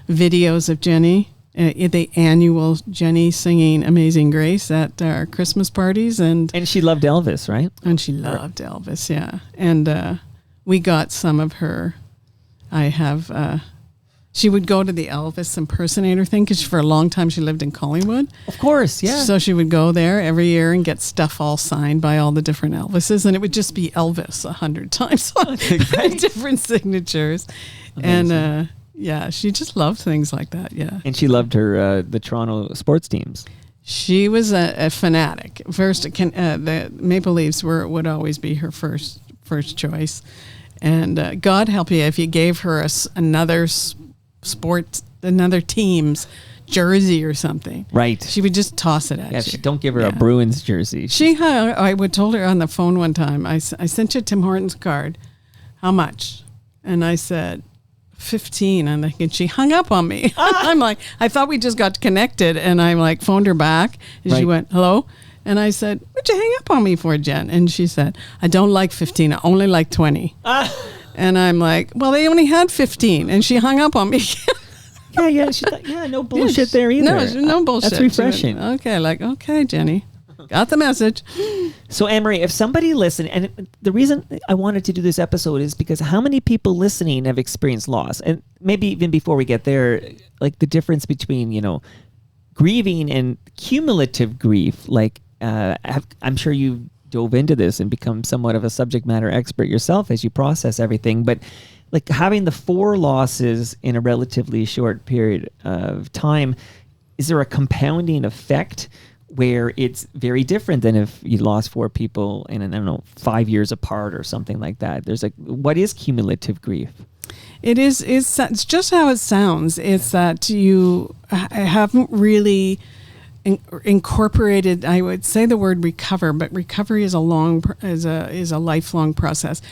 Speaker 3: videos of Jenny. The annual Jenny singing Amazing Grace at our Christmas parties. And
Speaker 1: she loved Elvis, right?
Speaker 3: And she loved Elvis, yeah. And we got some of her. She would go to the Elvis impersonator thing, because for a long time she lived in Collingwood.
Speaker 1: Of course, yeah.
Speaker 3: So she would go there every year and get stuff all signed by all the different Elvises. And it would just be Elvis 100 times on different signatures.
Speaker 1: Amazing.
Speaker 3: And yeah, she just loved things like that. Yeah,
Speaker 1: and she loved her the Toronto sports teams.
Speaker 3: She was a fanatic. First, the Maple Leafs would always be her first choice. And God help you if you gave her another team's jersey or something.
Speaker 1: Right.
Speaker 3: She would just toss it at you.
Speaker 1: Don't give her a Bruins jersey.
Speaker 3: I would told her on the phone one time. I sent you Tim Hortons card. How much? And I said 15, and she hung up on me. I'm like, I thought we just got connected, and I phoned her back, and she went, hello? And I said, what'd you hang up on me for, Jen? And she said, I don't like 15, I only like 20. And I'm like, well, they only had 15, and she hung up on me.
Speaker 1: Yeah, she thought, no bullshit there either.
Speaker 3: No bullshit.
Speaker 1: That's refreshing.
Speaker 3: Okay, okay, Jenny. Got the message.
Speaker 1: So, Anne-Marie, if somebody listened, and the reason I wanted to do this episode is because how many people listening have experienced loss? And maybe even before we get there, like the difference between, grieving and cumulative grief. Like, I'm sure you dove into this and become somewhat of a subject matter expert yourself as you process everything. But like having the 4 losses in a relatively short period of time, is there a compounding effect where it's very different than if you lost 4 people in, 5 years apart or something like that? What is cumulative grief?
Speaker 3: It's just how it sounds. It's that you haven't really incorporated, I would say the word recover, but recovery is a lifelong process.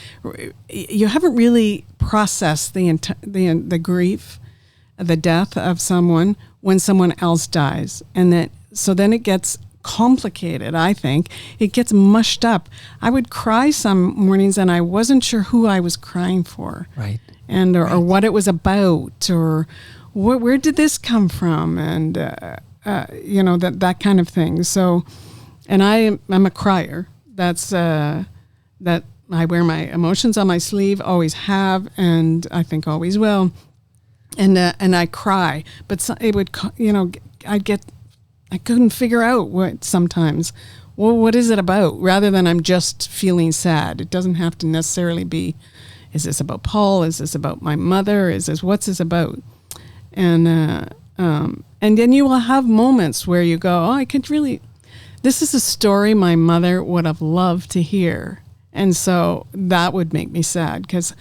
Speaker 3: You haven't really processed the grief, the death of someone when someone else dies, and so then it gets complicated. I think it gets mushed up. I would cry some mornings, and I wasn't sure who I was crying for,
Speaker 1: right?
Speaker 3: And or what it was about, or where did this come from, and that kind of thing. So, and I'm a crier. That's that I wear my emotions on my sleeve, always have, and I think always will. And I cry, but it would, I couldn't figure out what sometimes. Well, what is it about? Rather than I'm just feeling sad. It doesn't have to necessarily be. Is this about Paul? Is this about my mother? What's this about? And then you will have moments where you go, oh, this is a story my mother would have loved to hear. And so that would make me sad because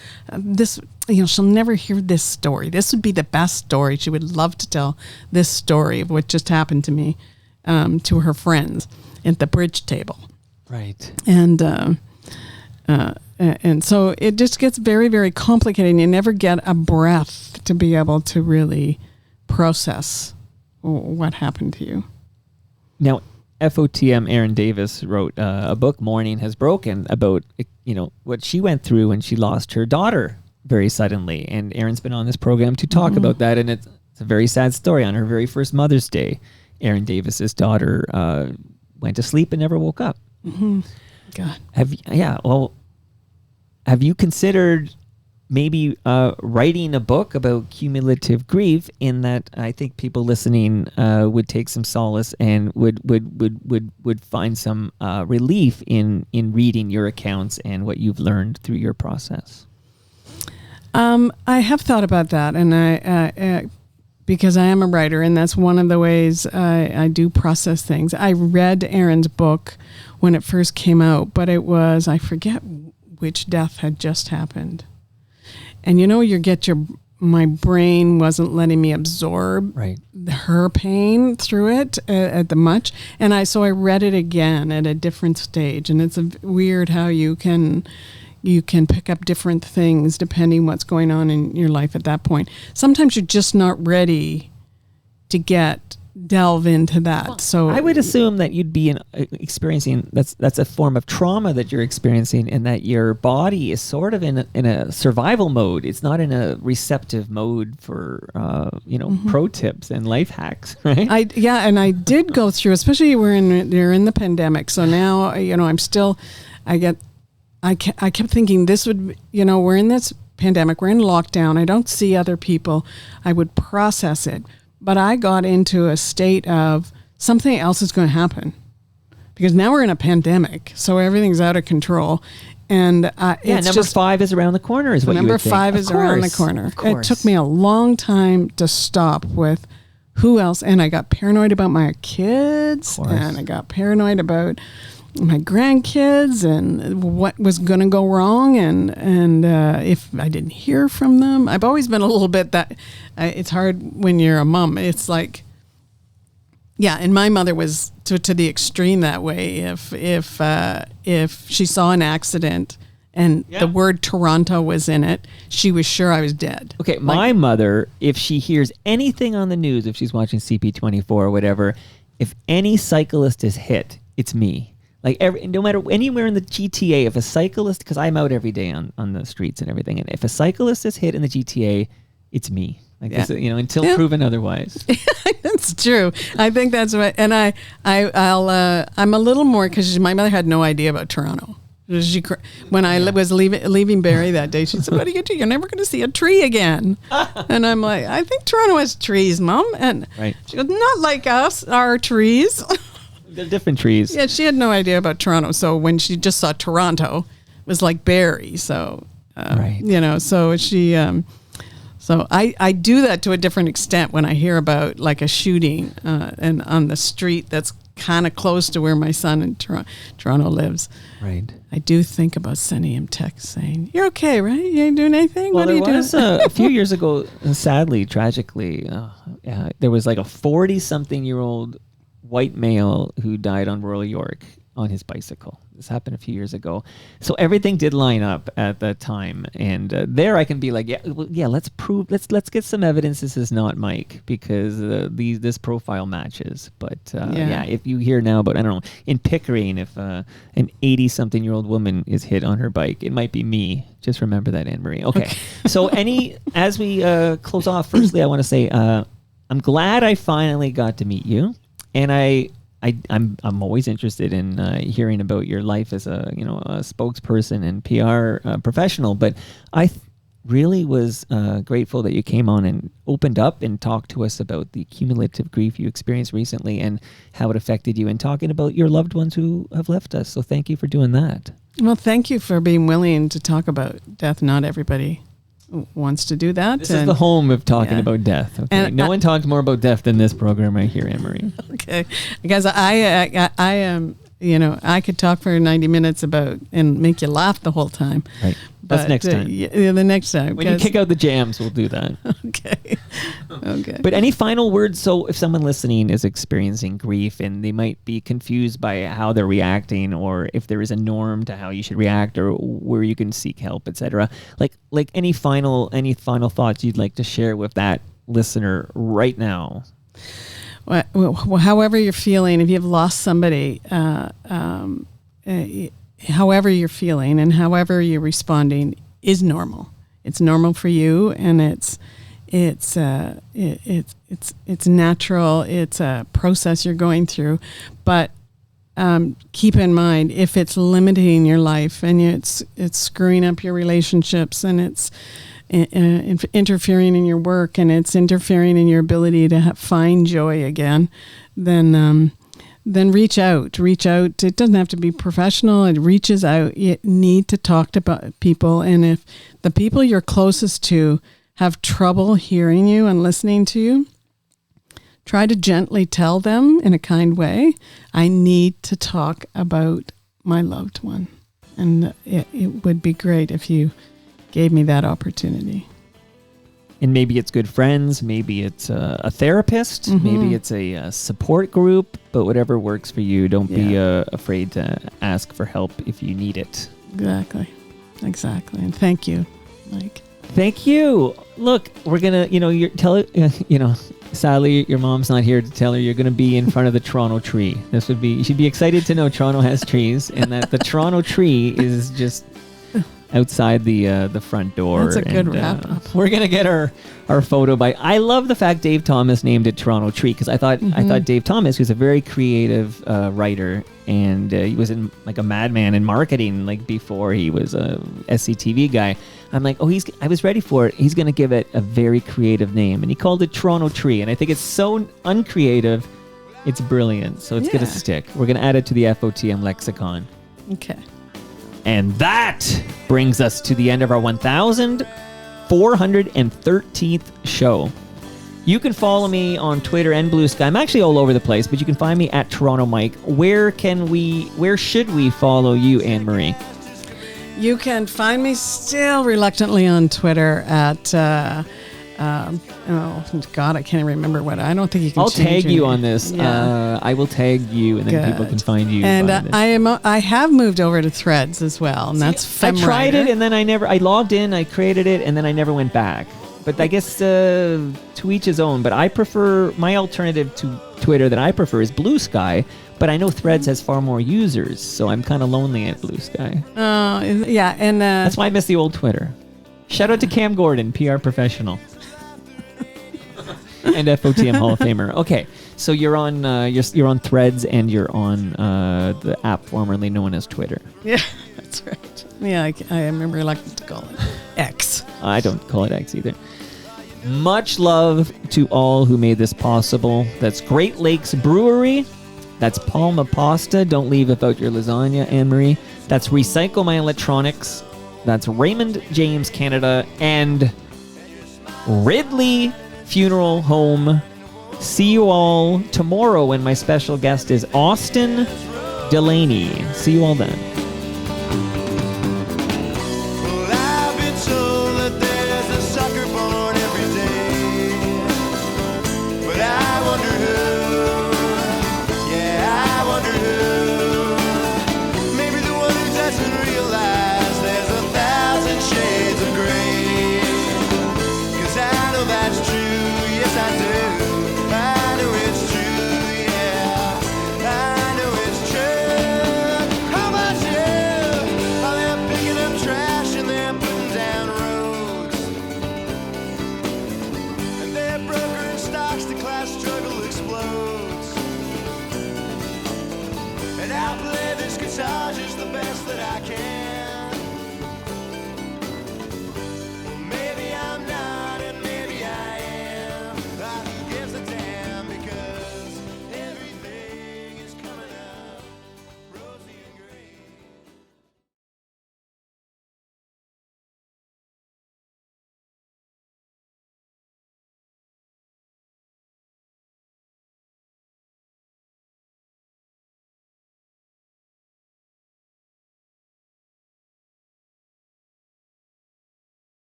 Speaker 3: she'll never hear this story. This would be the best story. She would love to tell this story of what just happened to me to her friends at the bridge table.
Speaker 1: Right.
Speaker 3: And so it just gets very, very complicated. And you never get a breath to be able to really process what happened to you.
Speaker 1: Now, FOTM Erin Davis wrote a book, Mourning Has Broken, about what she went through when she lost her daughter very suddenly. And Erin's been on this program to talk about that, and it's a very sad story. On her very first Mother's Day, Erin Davis's daughter went to sleep and never woke up.
Speaker 3: Mm-hmm. God.
Speaker 1: Have you considered maybe writing a book about cumulative grief? In that, I think people listening would take some solace and would find some relief in reading your accounts and what you've learned through your process.
Speaker 3: I have thought about that, and I because I am a writer, and that's one of the ways I do process things. I read Erin's book when it first came out, but it was, I forget which death had just happened. And my brain wasn't letting me absorb her pain through it at the much. And so I read it again at a different stage. And it's weird how you can pick up different things depending what's going on in your life at that point. Sometimes you're just not ready to delve into that.
Speaker 1: Well,
Speaker 3: so
Speaker 1: I would assume that you'd be experiencing that's a form of trauma that you're experiencing, and that your body is sort of in a survival mode. It's not in a receptive mode for pro tips and life hacks, right?
Speaker 3: And I did go through, especially you're in the pandemic. So now I'm still I kept thinking this would we're in this pandemic, we're in lockdown. I don't see other people. I would process it. But I got into a state of something else is going to happen because now we're in a pandemic, so everything's out of control. And it's
Speaker 1: number 5 is around the corner, is what you would think.
Speaker 3: Number 5 is around the corner. It took me a long time to stop with who else, and I got paranoid about my kids, and I got paranoid about my grandkids and what was going to go wrong, and if I didn't hear from them. I've always been a little bit that it's hard when you're a mom. It's like, and my mother was to the extreme that way. If she saw an accident and the word Toronto was in it, she was sure I was dead.
Speaker 1: Okay, my mother, if she hears anything on the news, if she's watching CP24 or whatever, if any cyclist is hit, it's me. Like no matter anywhere in the GTA, if a cyclist, because I'm out every day on the streets and everything, and if a cyclist is hit in the GTA, it's me. Like
Speaker 3: Yeah.
Speaker 1: this, until
Speaker 3: Yeah.
Speaker 1: proven otherwise.
Speaker 3: That's true. I think that's what, and I'm a little more because my mother had no idea about Toronto. When I was leaving Barrie that day, she said, "What are you doing? You're never going to see a tree again." And I'm like, "I think Toronto has trees, Mom." And
Speaker 1: Right.
Speaker 3: she goes, "Not like us, our trees."
Speaker 1: They're different trees.
Speaker 3: Yeah, she had no idea about Toronto. So when she just saw Toronto, it was like Barrie. So,
Speaker 1: Right.
Speaker 3: so she, so I do that to a different extent when I hear about like a shooting and on the street that's kind of close to where my son in Toronto lives.
Speaker 1: Right.
Speaker 3: I do think about sending him text saying, "You're okay, right? You ain't doing anything?
Speaker 1: Well,
Speaker 3: What are you
Speaker 1: there
Speaker 3: doing?"
Speaker 1: was a few years ago, sadly, tragically, there was like a 40-something-year-old white male who died on Royal York on his bicycle. This happened a few years ago. So everything did line up at that time. And there I can be like, let's get some evidence this is not Mike because this profile matches. But if you hear now about, I don't know, in Pickering, if an 80-something-year-old woman is hit on her bike, it might be me. Just remember that, Anne-Marie. Okay. So as we close off, firstly, I want to say I'm glad I finally got to meet you. And I'm always interested in hearing about your life as a spokesperson and PR professional. But I really was grateful that you came on and opened up and talked to us about the cumulative grief you experienced recently and how it affected you, and talking about your loved ones who have left us. So thank you for doing that.
Speaker 3: Well, thank you for being willing to talk about death. Not everybody wants to do that.
Speaker 1: This is the home of talking about death. Okay?
Speaker 3: And
Speaker 1: no one talks more about death than this program right here, Anne-Marie.
Speaker 3: Okay, because I am, I could talk for 90 minutes about and make you laugh the whole time.
Speaker 1: Right. That's next time.
Speaker 3: The next time.
Speaker 1: When you kick out the jams, we'll do that.
Speaker 3: Okay. Okay.
Speaker 1: But any final words? So if someone listening is experiencing grief and they might be confused by how they're reacting, or if there is a norm to how you should react, or where you can seek help, etc. Like any final thoughts you'd like to share with that listener right now?
Speaker 3: Well, however you're feeling, if you've lost somebody, however you're feeling and however you're responding is normal. It's normal for you, and it's natural. It's a process you're going through, but keep in mind, if it's limiting your life and it's screwing up your relationships, and it's interfering in your work, and it's interfering in your ability to find joy again, then reach out. It doesn't have to be professional. It reaches out. You need to talk to people. And if the people you're closest to have trouble hearing you and listening to you, try to gently tell them in a kind way, "I need to talk about my loved one." And it would be great if you gave me that opportunity.
Speaker 1: And maybe it's good friends, maybe it's a therapist, maybe it's a support group, but whatever works for you, don't be afraid to ask for help if you need it.
Speaker 3: Exactly. And thank you, Mike.
Speaker 1: Thank you. Look, we're gonna, sadly your mom's not here to tell her you're gonna be in front of the Toronto tree. You should be excited to know Toronto has trees, and that the Toronto tree is just outside the front door.
Speaker 3: That's a good wrap up.
Speaker 1: We're gonna get our photo by. I love the fact Dave Thomas named it Toronto Tree, because I thought Dave Thomas, who's a very creative writer, and he was in like a madman in marketing like before he was a SCTV guy. I'm like, I was ready for it. He's gonna give it a very creative name, and he called it Toronto Tree, and I think it's so uncreative, it's brilliant. So it's gonna stick. We're gonna add it to the FOTM lexicon.
Speaker 3: Okay.
Speaker 1: And that brings us to the end of our 1,413th show. You can follow me on Twitter and Blue Sky. I'm actually all over the place, but you can find me at Toronto Mike. Where should we follow you, Anne-Marie?
Speaker 3: You can find me still reluctantly on Twitter at God, I can't remember what. I don't think you can.
Speaker 1: I'll
Speaker 3: change
Speaker 1: tag you
Speaker 3: your
Speaker 1: on this.
Speaker 3: Yeah.
Speaker 1: I will tag you, and then people can find you.
Speaker 3: And I have moved over to Threads as well, and that's
Speaker 1: I tried
Speaker 3: Femwriter.
Speaker 1: it, and then I logged in, I created it, and then I never went back. But I guess to each his own. But I prefer, my alternative to Twitter that I prefer is Blue Sky. But I know Threads has far more users, so I'm kind of lonely at Blue Sky.
Speaker 3: Yeah, and
Speaker 1: that's why I miss the old Twitter. Shout out to Cam Gordon, PR professional. And FOTM Hall of Famer. Okay, so you're on you're on Threads and you're on the app formerly known as Twitter.
Speaker 3: Yeah, that's right. Yeah, I am reluctant to call it X.
Speaker 1: I don't call it X either. Much love to all who made this possible. That's Great Lakes Brewery. That's Palma Pasta. Don't leave without your lasagna, Anne-Marie. That's Recycle My Electronics. That's Raymond James Canada. And Ridley Funeral Home. See you all tomorrow when my special guest is Austin Delaney. See you all then.